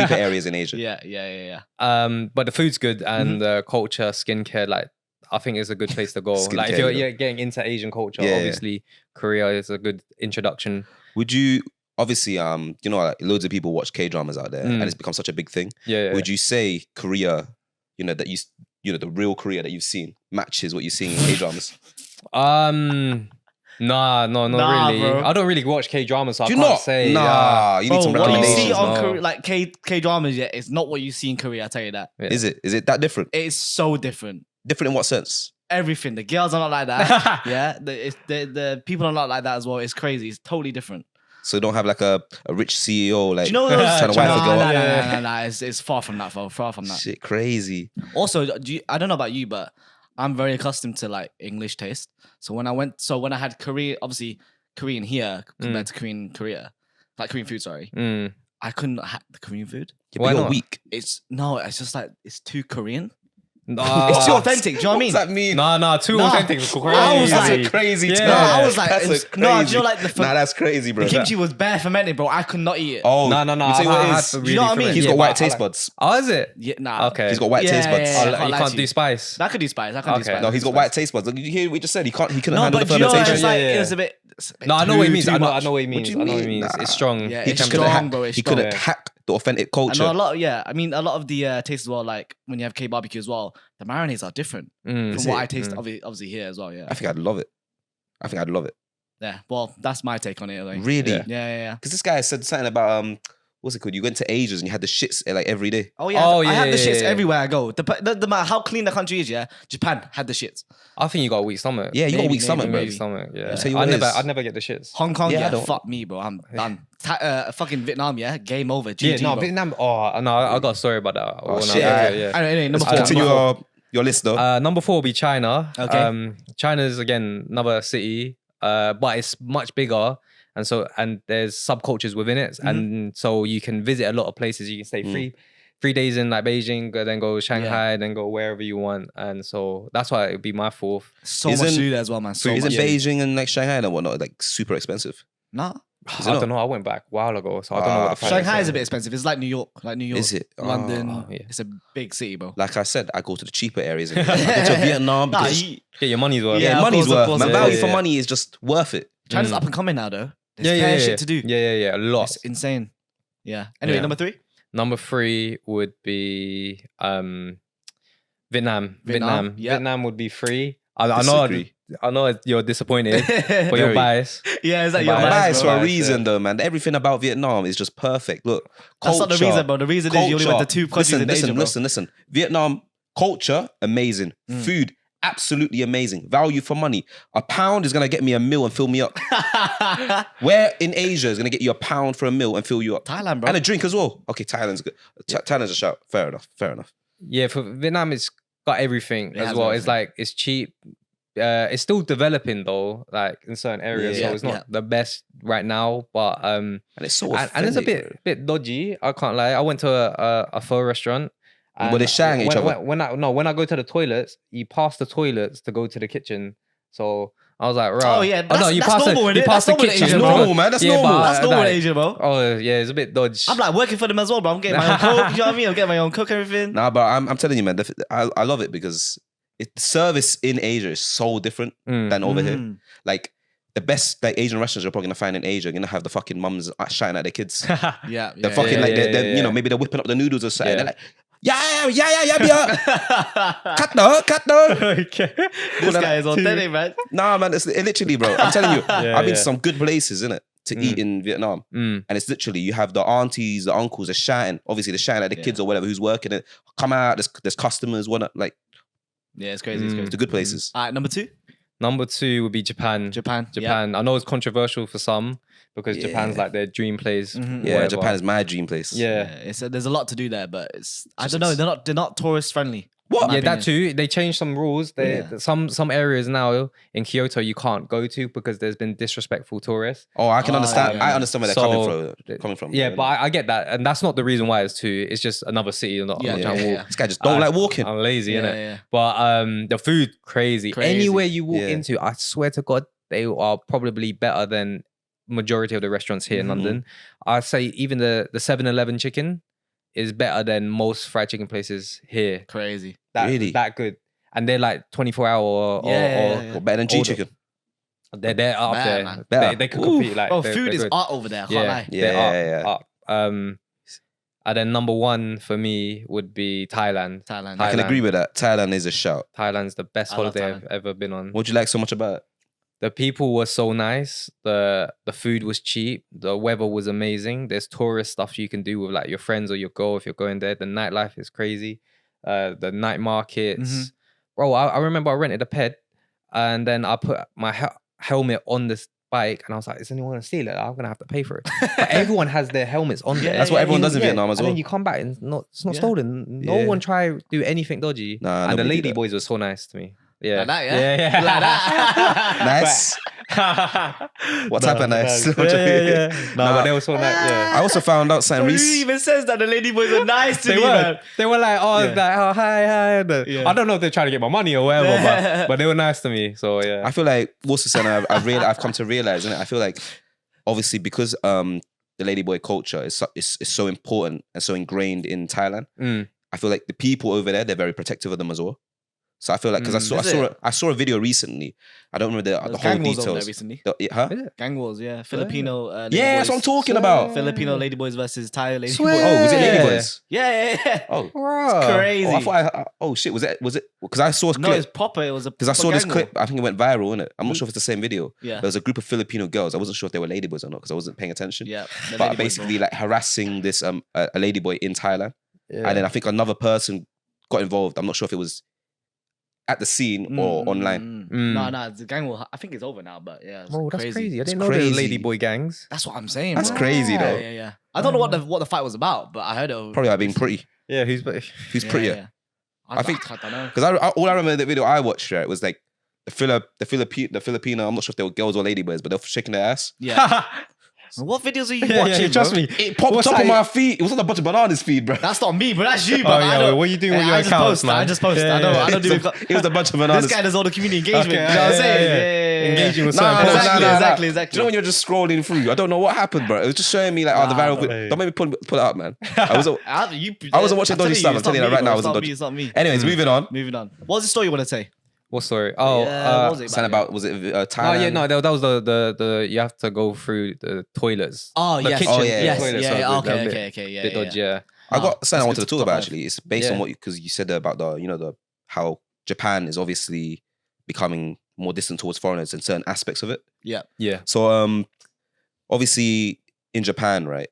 areas in Asia. Yeah. But the food's good, and the culture, skincare, like I think it's a good place to go. Like if you're getting into Asian culture, obviously Korea is a good introduction. Would you, obviously, you know, like, loads of people watch K-dramas out there, and it's become such a big thing. Yeah. Would you say Korea, you know, that you know, the real Korea that you've seen matches what you're seeing in K-dramas? Nah, not really. Bro. I don't really watch K-dramas, so Do I you can't not? say. Nah, you need some What you recommendations. see on No. Korea, like K-dramas, yeah, it's not what you see in Korea, I tell you that. Yeah. Is it that different? It's so different. Different in what sense? Everything. The girls are not like that. Yeah. The people are not like that as well. It's crazy. It's totally different. So you don't have like a rich CEO like Do you know those? trying to wife a girl. Nah. It's far from that, far from that. Shit, crazy. Also, I don't know about you, but I'm very accustomed to like English taste. So when I had Korea, obviously Korean here compared to Korean Korea, like Korean food, sorry. I couldn't have the Korean food. Yeah, but you're not? weak. It's just like, it's too Korean. Nah. It's too authentic. Do you know what I mean? What does that mean? Nah, too Nah. authentic. It's crazy. I was That's like- a crazy Yeah. term. No, I was like, That's it's- a crazy. no, do you know, like, nah, that's crazy, bro. The kimchi was bare fermented, bro. I could not eat it. Oh, No. You tell you what it is. You know what I mean? He's Yeah, got but white I taste like- buds. Oh, is it? Yeah, nah. Okay. He's got white taste buds. Yeah, Oh, I you lie can't to do you. spice. I could do spice. I can do Okay. spice. No, he's got white taste buds. Look, you hear what we just said? He couldn't No, handle but the do you know, fermentation. it's like, Yeah. it was a bit. No, I know what he means. too I know much. what he What means. do I you know what he mean? means. Nah. It's strong. Yeah, He it's just strong, couldn't bro. It's he strong. couldn't hack the authentic I know culture. a lot. Yeah, I mean, a lot of the tastes as well. Like when you have K barbecue as well, the marinades are different Mm. from Is what it? I taste. Obviously here as well. Yeah, I think I'd love it. yeah. Well, that's my take on it. I think. Really? Yeah. Yeah. Because this guy said something about what's it called? You went to Asia's and you had the shits like every day. Oh yeah. Oh, I have the yeah, shits yeah. everywhere I go. The matter how clean the country is. Yeah, Japan had the shits. I think you got a weak stomach. Yeah, you got a Maybe, weak stomach, bro. maybe. Weak stomach. Yeah. I'll tell you what it is. I'd never get the shits. Hong Kong, Yeah, I yeah, don't- fuck me, bro. I'm done. Fucking Vietnam, yeah, game over. GG, Yeah, no, bro. Vietnam. Oh no, I got a story about that. Oh, When I- shit. yeah. Anyway, number Let's four. continue number four. your list though. Number 4 will be China. Okay. China's again another city, but it's much bigger, and there's subcultures within it, and so you can visit a lot of places. You can stay 3 days in like Beijing, then go Shanghai, then go wherever you want, and so that's why it would be my 4th. So much to do there as well, man. So Isn't much. Beijing and like Shanghai and whatnot like super expensive? Nah. Is it I not? don't know. I went back a while ago, so I don't know what the price Shanghai is a bit expensive. It's like New York. Is it? London. Oh, yeah. It's a big city, bro. Like I said, I go to the cheaper areas. I go to Vietnam Nah, because Get your money's worth. Yeah, of money's course, of worth. course, My of value course. for Yeah. money is just worth it. China's up and coming now, though. There's yeah, bare yeah, shit to do. Yeah, a lot. It's insane. Yeah. Anyway, Yeah. number 3. Number 3 would be Vietnam. Vietnam, yep. Vietnam would be 3. Disagree. I know you're disappointed, but Very. you're biased. Yeah, is that I'm your biased, I'm bias, biased bro? for a Biased, reason yeah. though, man. Everything about Vietnam is just perfect. Look, That's not the culture, reason, bro. The reason is you only went to 2 countries in Asia, bro. Listen. Vietnam culture, amazing. Food, absolutely amazing. Value for money. A pound is gonna get me a meal and fill me up. Where in Asia is gonna get you a pound for a meal and fill you up? Thailand, bro. And a drink as well. Okay, Thailand's good. Thailand's a shout. Fair enough. Yeah, for Vietnam, it's got everything It as has well. everything. It's like it's cheap. It's still developing though, like in certain areas. Yeah, so it's not yeah. the best right now, but And it's so and it's a bit dodgy. I can't lie. I went to a pho restaurant. Were they sharing each other? When I go to the toilets, you pass the toilets to go to the kitchen. So I was like, right. Oh, yeah, no, that's normal, innit? you pass That's the normal in kitchen. Asia, It's bro. normal, man. That's Yeah, normal. but, That's normal in like, Asia, bro. Oh yeah, it's a bit dodgy. I'm like working for them as well, bro. I'm getting my own coke. You know what I mean? I'm getting my own coke, everything. Nah, but I'm telling you, man. I love it because service in Asia is so different than over here. Like the best like Asian restaurants you're probably gonna find in Asia are gonna have the fucking mums shouting at their kids. Yeah. They're fucking like they're you know, maybe they're whipping up the noodles or something. Yeah. They're like, yeah, cut no. Okay. This guy is authentic, man. Nah, man, it's literally, bro. I'm telling you, I've been to yeah. some good places, innit, to eat in Vietnam, and it's literally you have the aunties, the uncles, they're shouting. Obviously, they're shouting at the kids or whatever who's working it. Come out, there's customers, whatnot. Like Yeah, it's crazy. It's crazy. the good places. All right, number 2. Number 2 would be Japan. Japan. Japan. I know it's controversial for some because Yeah. Japan's like their dream place. Yeah, whatever. Japan is my dream place. Yeah. There's a lot to do there, but I don't know. They're not tourist friendly. What? Yeah, that too. They changed some rules. Some areas now in Kyoto you can't go to because there's been disrespectful tourists. Oh, I can understand. yeah. I understand where they're coming from. Yeah, but I get that, and that's not the reason why it's 2. It's just another city. I'm not trying to walk. This guy just don't like walking. I'm lazy, Yeah, innit? yeah. But the food crazy. Crazy. Anywhere you walk Yeah. into, I swear to God, they are probably better than majority of the restaurants here in London. I'd say even the 7-Eleven chicken is better than most fried chicken places here. Crazy. Really? That good. And they're like 24-hour or Or better than G older. chicken. They're up Man, there. man. Better. They can Ooh. compete. Like, Oh, they're food is good. art over there. I can't lie. Yeah, they're yeah. up. And then number 1 for me would be Thailand. I can agree with that. Thailand is a shout. Thailand's the best holiday I've ever been on. What do you like so much about it? The people were so nice. The food was cheap. The weather was amazing. There's tourist stuff you can do with like your friends or your girl if you're going there. The nightlife is crazy. The night markets. Bro, I remember I rented a ped and then I put my helmet on this bike and I was like, is anyone gonna steal it? I'm gonna have to pay for it. But everyone has their helmets on there. That's what everyone does in Vietnam as well. And then you come back and it's not stolen. No one try to do anything dodgy. Nah, and the lady boys were so nice to me. Yeah. Like that, yeah? Like that. Nice. What type of nice? Yeah. No, but they were so nice. Yeah. I also found out something Who recently. even says that the lady boys are nice to me, man? They were like, hi. I don't know if they're trying to get my money or whatever, but they were nice to me. So yeah. I feel like also saying I've come to realize, innit? I feel like obviously because the ladyboy culture is so important and so ingrained in Thailand. I feel like the people over there, they're very protective of them as well. So I feel like because I saw a video recently. I don't remember the whole gang wars details. over there recently. Gang wars, yeah. Filipino. Yeah, that's what I'm talking about. Filipino ladyboys versus Thai ladyboys. Oh, was it ladyboys? Yeah. Oh, it's crazy. Oh, I thought oh shit, was it? Because I saw a clip. No, it's proper. It was a because I saw this gang clip. war. I think it went viral, innit? I'm not sure if it's the same video. Yeah. There was a group of Filipino girls. I wasn't sure if they were ladyboys or not because I wasn't paying attention. Yeah. But basically, like harassing this a ladyboy in Thailand, and then I think another person got involved. I'm not sure if it was at the scene or online. No, the gang war. I think it's over now, but yeah. That's crazy. I didn't know crazy. there were ladyboy gangs. That's what I'm saying. That's bro. crazy though. Yeah. I don't know what the fight was about, but I heard it. Probably like being pretty. Yeah, who's prettier? Yeah. I think I don't know. because all I remember in the video I watched, right, was like the Filipino. I'm not sure if they were girls or ladyboys, but they were shaking their ass. Yeah. What videos are you watching? Yeah, trust me. It popped up on my feed. It was on a bunch of bananas feed, bro. That's not me, but that's you, bro. What are you doing with your accounts, man? I just post. I don't do It was a bunch of bananas. This guy does all the community engagement. You know what I'm saying? Yeah. Engaging with Exactly. Do you know when you're just scrolling through? I don't know what happened, bro. It was just showing me like the viral video. Don't make me pull it up, man. I wasn't watching dodgy stuff. I'm telling you that right now. I wasn't dodgy. It's not me. Anyways, moving on. What was the story you want to say? What story? What was it Something about was it Thailand? That was the you have to go through the toilets. Oh, the yes. kitchen. Yes. Toilets, Yeah. so Okay. bit dodgy, yeah. I got something I wanted to good talk top about five. actually. It's based on what because you said about the how Japan is obviously becoming more distant towards foreigners in certain aspects of it. Yeah. So obviously in Japan, right?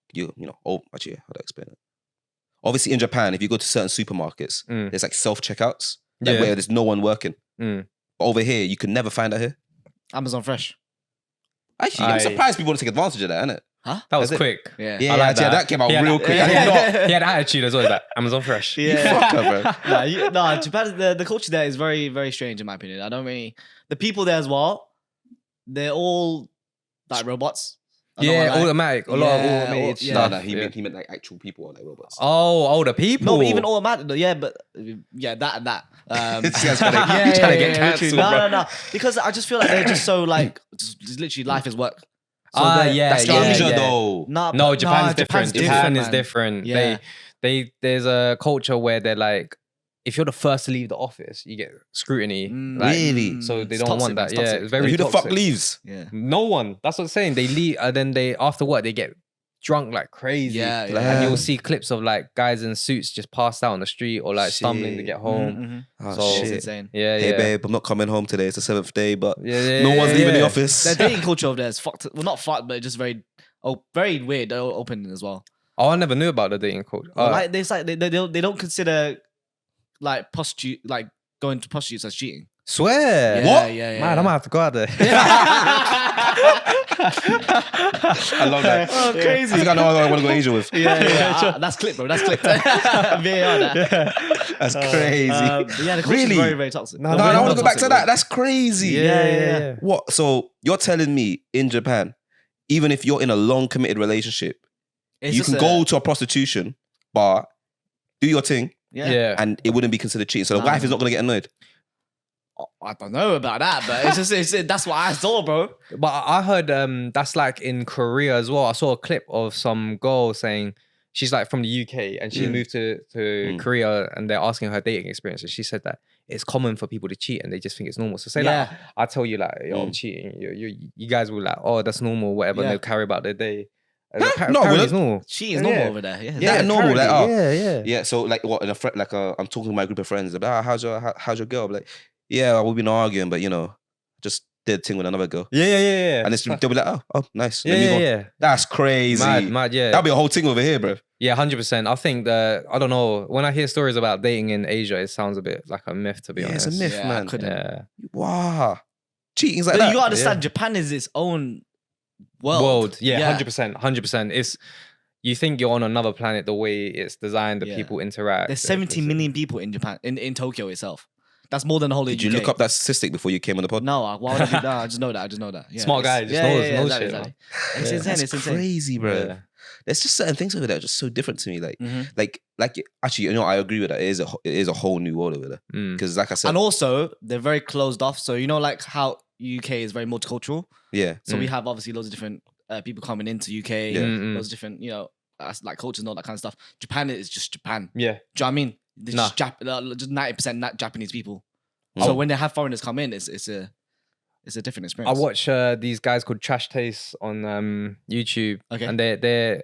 Actually, how do I explain it? Obviously in Japan, if you go to certain supermarkets, there's like self-checkouts where there's no one working. But over here, you can never find that here. Amazon Fresh. Actually, I'm surprised people don't take advantage of that, innit? Huh? That was quick. Yeah. Yeah, like that came out real quick. He had attitude as well. Like Amazon Fresh. Yeah. Fucker, bro. Japan. The culture there is very, very strange in my opinion. The people there as well. They're all like robots. Automatic. A lot of automated. No, he meant like actual people or like robots. Oh, the people. No, but even automatic. Yeah, but that and that. This guy's trying to get cancelled. No. Because I just feel like they're just so like, just literally life is work. So that's Asia though. No, Japan's different. Japan is man. different. Yeah. They there's a culture where they're like, if you're the first to leave the office, you get scrutiny. Really? So they It's don't want toxic, that. it's Yeah, toxic. it's very Who the toxic. fuck leaves? Yeah. No one. That's what I'm saying. They leave, and then they after work they get drunk like crazy. Yeah. And you'll see clips of like guys in suits just passed out on the street or like stumbling to get home. Oh, So- It's shit. insane. Yeah, Hey yeah. babe, I'm not coming home today. It's the 7th day, but Yeah, no one's leaving the yeah. office. Their dating culture over there is fucked. Well, not fucked, but just very weird. They're open as well. Oh, I never knew about the dating culture. Like they don't consider like prostitute like going to prostitutes as cheating. Swear. What? Yeah. Man, I'm gonna have to go out there. I love that. Oh, crazy. I think I know who I want to go Angel with. Yeah. That's clipped, bro. That's clipped. VAR that. That's crazy. But yeah, the culture Really? is very, very toxic. No, No, I want to go back to toxic, that. That's crazy. Yeah. What? So you're telling me in Japan, even if you're in a long committed relationship, It's you just can go to a prostitution bar, do your thing, Yeah. and it wouldn't be considered cheating. So the wife is not going to get annoyed. I don't know about that, but that's what I saw, bro. But I heard that's like in Korea as well. I saw a clip of some girl saying she's like from the UK and she moved to Korea and they're asking her dating experience. And she said that it's common for people to cheat and they just think it's normal. So say like, I tell you like, yo, I'm cheating. You guys will like, oh, that's normal, whatever. And they'll carry about their day. Apparently it's normal. Cheating is normal over there. Yeah, normal. Like, yeah. So like, what? In a I'm talking to my group of friends about how's your girl? I'm like, yeah, we've been arguing, but just did a thing with another girl. Yeah. And they'll be like, oh, nice. Yeah. That's crazy. Mad. Yeah. That'll be a whole thing over here, bro. Yeah, 100%. I think that I don't know. When I hear stories about dating in Asia, it sounds a bit like a myth, to be honest. It's a myth, man. Yeah. Wow. Cheating's like But that. you gotta understand, Japan is its own world. Yeah, 100%. It's you think you're on another planet the way it's designed, the people interact. There's 70 million people in Japan, in Tokyo itself. That's more than the whole of Did you look up that statistic before you came on the pod? No, why would I do that? I just know that. Yeah, smart guy, just knows shit. Exactly. It's insane. That's it's insane. crazy, bro. Yeah. There's just certain things over there just so different to me. Like actually, I agree with that. It is a whole new world over there. Because like I said, and also they're very closed off. So like how UK is very multicultural. Yeah. So we have obviously loads of different people coming into UK. Loads of different like cultures and all that kind of stuff. Japan is just Japan. Yeah. Do you know what I mean? There's just 90% not Japanese people. So when they have foreigners come in, it's a different experience. I watch these guys called Trash Taste on YouTube, and they're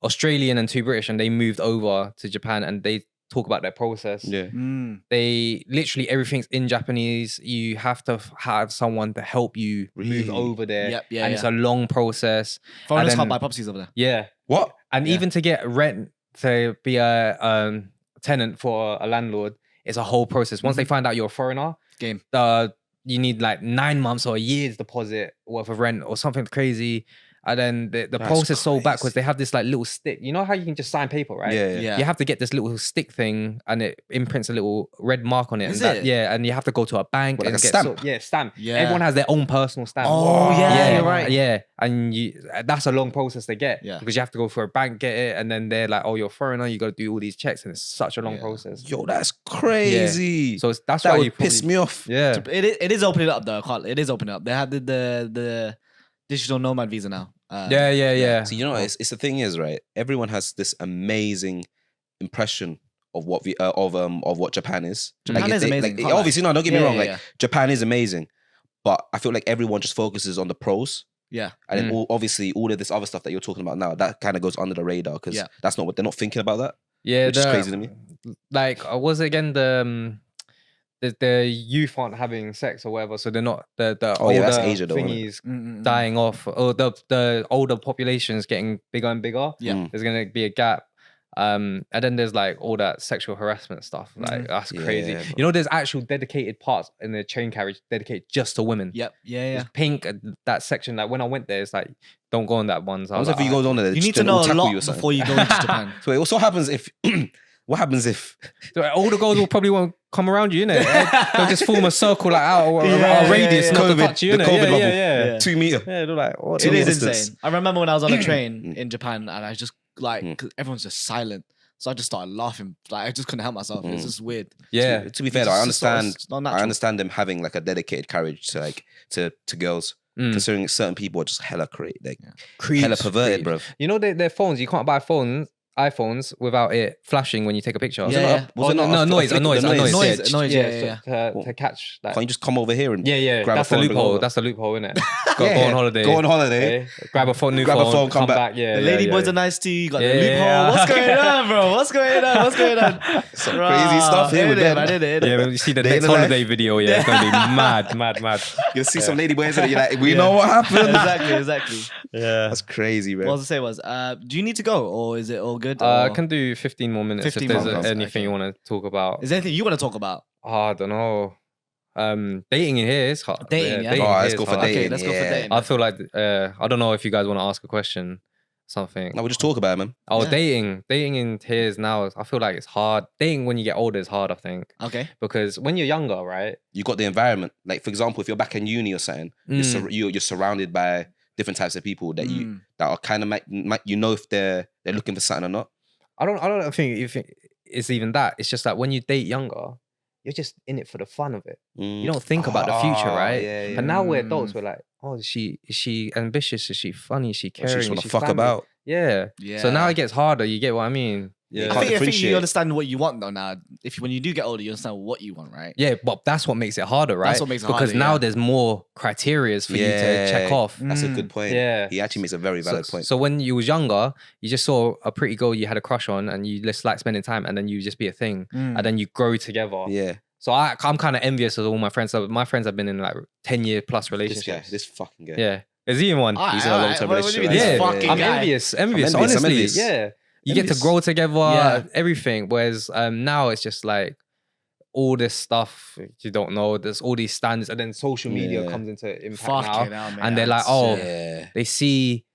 Australian and 2 British, and they moved over to Japan, and they talk about their process. Yeah, they literally everything's in Japanese. You have to have someone to help you move over there, and it's a long process. Foreigners can't buy properties over there. Yeah, what? And even to get rent to be a tenant for a landlord. It's a whole process. Once they find out you're a foreigner, you need like 9 months or a year's deposit worth of rent or something crazy. And then the process is so backwards. They have this like little stick. You know how you can just sign paper, right? Yeah. You have to get this little stick thing, and it imprints a little red mark on it. Is and it? Yeah, and you have to go to a bank What, and like a get stamp? stamp. Yeah. Everyone has their own personal stamp. Oh, yeah, you're right. Yeah, and that's a long process to get. Yeah. Because you have to go for a bank, get it, and then they're like, "Oh, you're a foreigner. You got to do all these checks," and it's such a long process. Yo, that's crazy. So that's that why would you piss me off. Yeah, It is opening up though. It is opening up. They have the digital nomad visa now. Yeah. So it's the thing is, right? Everyone has this amazing impression of what of what Japan is. Japan is amazing. Obviously, no, don't get me wrong. Like Japan is amazing, but I feel like everyone just focuses on the pros. Yeah, and then obviously all of this other stuff that you're talking about now, that kind of goes under the radar because that's not what they're not thinking about that. Yeah, which is crazy to me. Like, was it again the youth aren't having sex or whatever, so they're not the older that's Asia though, thingies dying off, or the older population is getting bigger and bigger. Yeah, there's gonna be a gap. And then there's like all that sexual harassment stuff. Like that's crazy. Yeah, you know, there's actual dedicated parts in the train carriage dedicated just to women. Yep. Yeah. It's pink. That section. Like when I went there, it's like don't go on that one. So I was like, if you go on there, you need to know a lot before you go into Japan. So it also happens if. What happens if all the girls will probably won't come around you, innit? They'll just form a circle like out a radius, not to touch you, innit? COVID bubble, 2 meter. Yeah, they're like, what? It is insane. I remember when I was on a train in Japan, and I just like, cause everyone's just silent, so I just started laughing. Like I just couldn't help myself. It's just weird. Yeah. To be fair, I understand them having like a dedicated carriage to like to girls. Considering certain people are just hella hella perverted, bro. You know, their phones. You can't buy iPhones without it flashing when you take a picture. Yeah. Noise. Yeah. To catch that. Can't you just come over here and grab that's a phone? That's the loophole, isn't it? Go on holiday. Go on holiday. Grab a phone, come back. Yeah. The lady boys are nice too. You got the loophole. What's going on, bro? What's going on? Some crazy stuff here with them. Yeah, when you see the next holiday video, it's going to be mad. You'll see some lady boys and you're like, we know what happened. Exactly. Yeah. That's crazy, bro. What I was going to say was, do you need to go or is it all good? I can do 15 more minutes 15 if there's anything you want to talk about. Is there anything you want to talk about? I don't know. Dating in here is hard. Dating, yeah. Let's go for dating. Okay, let's go for dating. I feel like, I don't know if you guys want to ask a question, something. No, we'll just talk about it, man. Dating in here is now, I feel like it's hard. Dating when you get older is hard, I think. Okay. Because when you're younger, right? You got the environment. Like, for example, if you're back in uni or something, you're surrounded by different types of people that that are kind of if they're looking for something or not. I don't think it's even that. It's just that when you date younger, you're just in it for the fun of it. You don't think about the future, right? Yeah. But now we're adults. We're like, oh, is she ambitious? Is she funny? Is she caring? She just want to fuck about. Yeah. So now it gets harder. You get what I mean? You I can't think differentiate. you understand what you want though now. When you do get older, you understand what you want, right? Yeah, but that's what makes it harder, right? That's what makes it because harder, now yeah. there's more criterias for you to check off. That's a good point. Yeah. He actually makes a very valid point. So when you was younger, you just saw a pretty girl you had a crush on and you just like spending time and then you just be a thing. And then you grow together. Yeah. So I'm kind of envious of all my friends. So my friends have been in like 10-year plus relationships. This fucking guy. Yeah. Is he in one? He's in a long-term relationship. I'm envious. Honestly, yeah. You get to grow together, everything. Whereas now it's just like all this stuff you don't know. There's all these standards, and then social media comes into impact now. And they're like, they see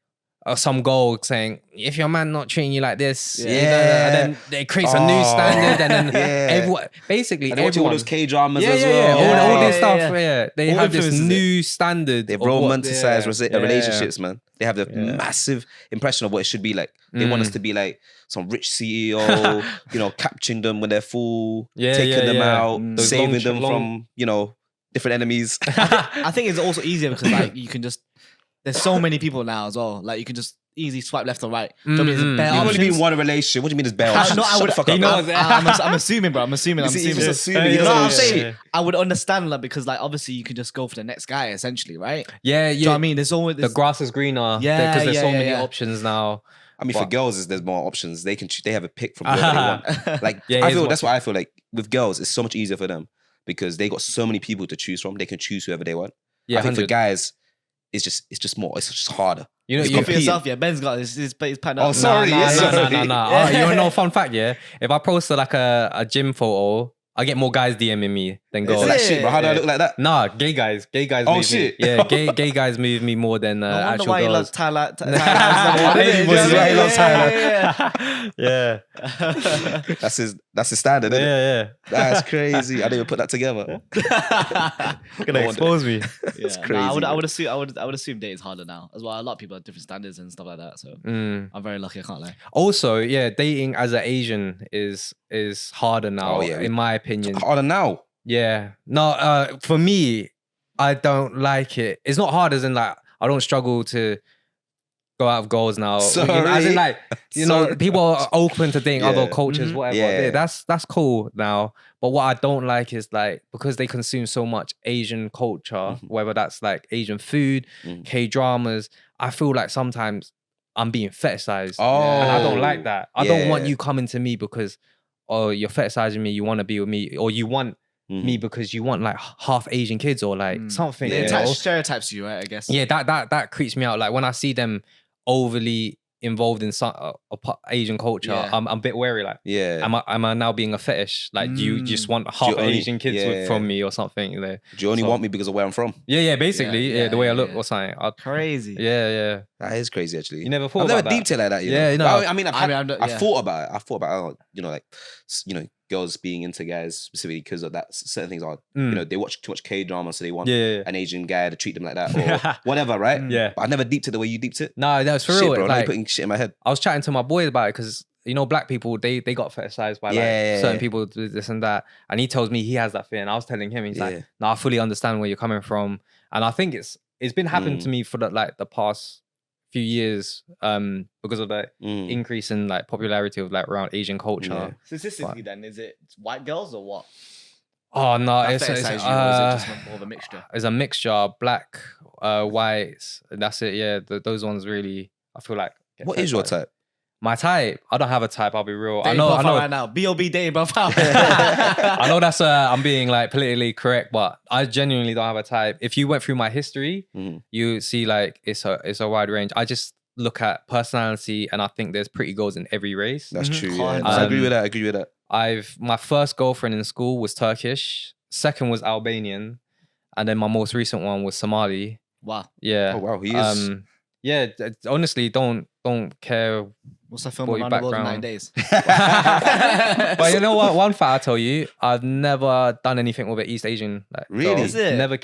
some girl saying, if your man not treating you like this, and then it creates a new standard, and then everyone, basically, and everyone, all those K-dramas as well. All this stuff, they all have this new standard. They romanticize relationships, man. They have the massive impression of what it should be like. They want us to be like some rich CEO, capturing them when they're full, taking them out, saving them from, different enemies. I think it's also easier because like you can just, there's so many people now as well. Like you can just easily swipe left or right. You've only been in one relationship. What do you mean there's bare options? I would. I'm assuming, bro. I'm assuming. I'm saying I would understand that because like obviously you can just go for the next guy essentially, right? Yeah. Do you know what I mean? There's always the grass is greener. Yeah, because there's so many options now. I mean, for girls, there's more options. They have a pick from whoever they want. Like that's what I feel like with girls. It's so much easier for them because they got so many people to choose from. They can choose whoever they want. Yeah, I think for guys, it's just harder. You for yourself, Ben's got his pan up. Oh, sorry. No. You want to know a fun fact, yeah? If I post like a gym photo, I get more guys DMing me than girls. That shit, bro. How do I look like that? Nah, gay guys. Oh, shit. Me. Yeah, gay guys move me more than actual why girls. He loves Thailand. Yeah. That's his standard, isn't it? Yeah. That's crazy. I didn't even put that together. Gonna expose me. It's crazy. I would assume dating's harder now as well. A lot of people have different standards and stuff like that. So I'm very lucky. I can't lie. Also, dating as an Asian is harder now. In my opinion. Harder now. Yeah. No, for me, I don't like it. It's not hard as in like I don't struggle to go out of goals now. Sorry. As in like, people are open to dating other cultures, whatever. Yeah. That's cool now. But what I don't like is like, because they consume so much Asian culture, whether that's like Asian food, K-dramas, I feel like sometimes I'm being fetishized. And I don't like that. I don't want you coming to me because, you're fetishizing me, you want to be with me, or you want me because you want like half Asian kids or like something. It attach stereotypes to you, right? I guess. Yeah, that creeps me out. Like when I see them overly involved in some Asian culture, I'm a bit wary. Like, am I now being a fetish? Like, do you just want half Asian kids from me or something? You know? Do you only want me because of where I'm from? Yeah, basically, the way I look or something. Crazy. Yeah. That is crazy, actually. You never thought about that? I've never deeped it like that. You know? I mean, I thought about it. Girls being into guys specifically because of that. Certain things are, they watch too much K-drama, so they want an Asian guy to treat them like that or whatever, right? Yeah. But I never deeped it the way you deeped it. No, that was for real. Bro. Like, you're putting shit in my head. I was chatting to my boys about it because black people they got fetishized by certain people do this and that, and he tells me he has that fear, and I was telling him, he's like, no, I fully understand where you're coming from, and I think it's been happening to me for the past few years because of the increase in like popularity of like around Asian culture. Statistically, then is it white girls or what? Oh no, it's or is it just more of a mixture? It's a mixture, black, whites. That's it. Yeah, those ones really. I feel like. What is your type? My type? I don't have a type. I'll be real. I know right now. B.O.B. dating profile. I know that's I'm being like politically correct, but I genuinely don't have a type. If you went through my history, you see like it's a wide range. I just look at personality, and I think there's pretty girls in every race. That's true. Yeah. I agree with that. My first girlfriend in school was Turkish. Second was Albanian, and then my most recent one was Somali. Wow. Yeah. Oh wow, he is. Yeah. Honestly, don't care. What's that film around the world in 9 days? But you know what? One fact I'll tell you, I've never done anything with an East Asian. Like, really? Is it? Never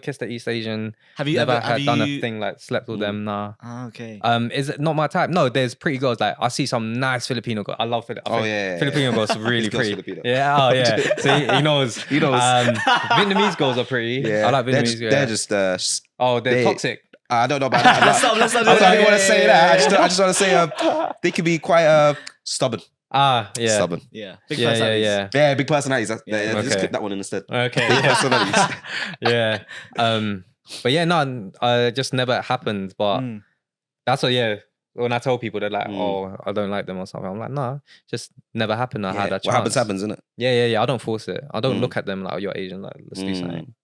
kissed an East Asian. Have you never ever done a thing like slept with them? Nah. Oh, okay. Is it not my type? No, there's pretty girls. Like I see some nice Filipino girls. I love Filipino. Filipino girls are really pretty. Filipino. Yeah. Oh yeah. See, he knows. Vietnamese girls are pretty. Yeah. I like Vietnamese girls. They're just. They're toxic. I don't know about that. Let's not I don't even want to say that. I just want to say they can be quite stubborn. Yeah. Stubborn. Yeah. Big Yeah, personalities. Yeah, big personalities. Okay. Just click that one instead. Okay. Big personalities. Yeah. But yeah, no, just never happened. But that's what, when I tell people, they're like, oh, I don't like them or something. I'm like, no, just never happened. I had that chance. What happens, isn't it? Yeah. I don't force it. I don't look at them like, oh, you're Asian. Like, let's do something.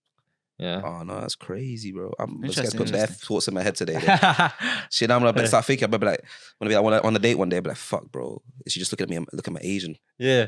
Yeah. Oh no, that's crazy, bro. I'm just gonna put Interesting. bare thoughts in my head today. Shit, I'm gonna start thinking. I'm gonna be like, on a date one day, I'll be like, fuck, bro. Is she just looking at me? Look at my Asian. Yeah.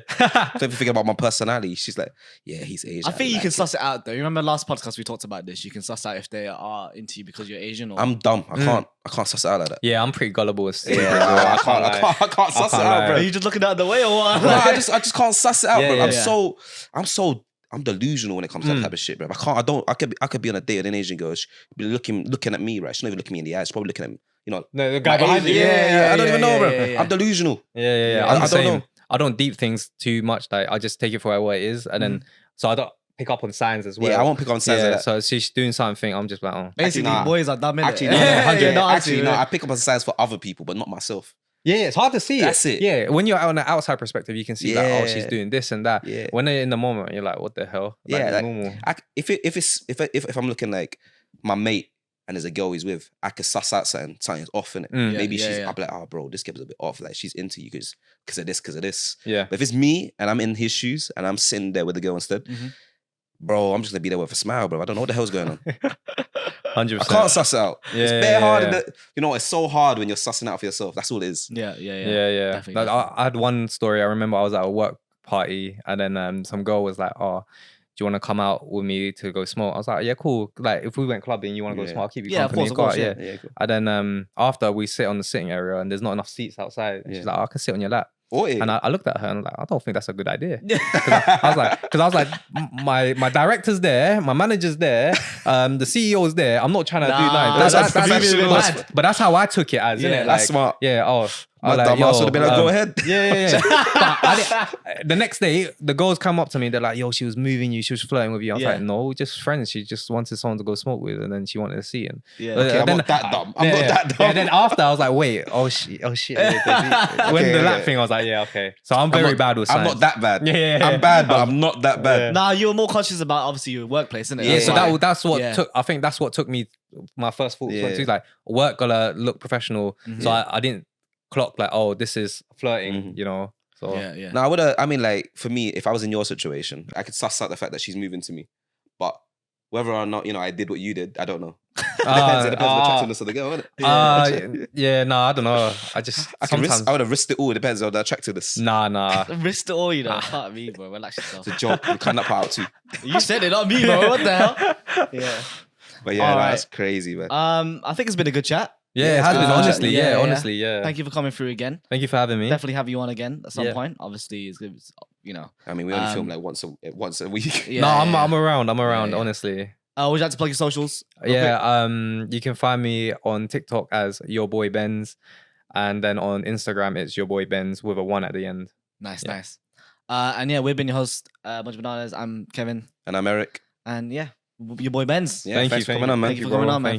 So if you think about my personality, she's like, yeah, he's Asian. I think you can suss it out though. You remember last podcast we talked about this? You can suss out if they are into you because you're Asian or I'm dumb. I can't suss it out like that. Yeah, I'm pretty gullible. Yeah, I can't suss it out, bro. Are you just looking out the way or what? No, I just can't suss it out, bro. Yeah. I'm delusional when it comes to that type of shit, bro. I could be on a date with an Asian girl. She'd be looking at me, right? She's not even looking me in the eyes. She's probably looking at, the guy behind you. Yeah. I don't even know, bro. I'm delusional. Yeah. I don't know. I don't deep things too much. Like, I just take it for what it is, and then so I don't pick up on signs as well. Yeah, I won't pick up on signs like that. So she's doing something, I'm just like, oh. Basically, boys are dumb, innit? Actually, no. I pick up on signs for other people, but not myself. Yeah, it's hard to see. That's it. Yeah, when you're on the outside perspective, you can see like, oh, she's doing this and that. Yeah. When they're in the moment, you're like, what the hell? Like, Yeah, normal. If I'm looking like my mate and there's a girl he's with, I could suss out something's off in it. Maybe I'll be like, oh, bro, this girl's a bit off. Like, she's into you because of this. Yeah. But if it's me and I'm in his shoes and I'm sitting there with the girl instead, bro, I'm just gonna be there with a smile, bro. I don't know what the hell's going on. 100%. I can't suss it out. Yeah, it's bare hard. It's so hard when you're sussing out for yourself. That's all it is. Yeah. Definitely. Like, I had one story. I remember I was at a work party and then some girl was like, oh, do you want to come out with me to go smoke? I was like, yeah, cool. Like, if we went clubbing, you want to go smoke, I'll keep you company. Of course. Yeah. Cool. And then after we sit on the sitting area and there's not enough seats outside, and she's like, oh, I can sit on your lap. And I looked at her and I'm like, I don't think that's a good idea. I was like, my director's there, my manager's there, the CEO's there. I'm not trying to do that. But that's how I took it as, innit? That's smart. Yeah. Oh, my dumb ass would have been like, go ahead. Yeah. The next day, the girls come up to me. They're like, yo, she was moving you. She was flirting with you. I was like, no, we're just friends. She just wanted someone to go smoke with, and then she wanted to see. And I'm not that dumb. I'm not that dumb. And then after, I was like, wait, oh shit. When the lap thing, I was like, yeah, okay. So I'm very bad with signs. I'm not that bad. Yeah. I'm bad, but I'm not that bad. Nah, you were more conscious about obviously your workplace, isn't it? Yeah, so that's what took. I think that's what took me. My first thought was like, work gotta look professional. So I didn't clock like, oh, this is flirting, So yeah. No, for me, if I was in your situation, I could suss out the fact that she's moving to me. But whether or not, I did what you did, I don't know. It depends on the attractiveness of the girl, innit? No, I don't know. I would have risked it all. It depends on the attractiveness. Nah. Risked it all, Fuck me, bro. Relax yourself. It's a joke. You can't part out too. You said it, not me, bro. What the hell? Yeah. But yeah, that's crazy, man. I think it's been a good chat. Yeah, it has been, honestly. Honestly. Thank you for coming through again. Thank you for having me. Definitely have you on again at some point. Obviously, it's good, I mean, we only film like once a week. Yeah, I'm around, honestly. Would you like to plug your socials? Yeah, you can find me on TikTok as Your Boy Benz. And then on Instagram, it's Your Boy Benz with a 1 at the end. Nice. And we've been your host, Bunch of Bananas. I'm Kevin. And I'm Eric. And your boy Benz. Yeah, thanks for coming on, man. Thank you for coming on, man.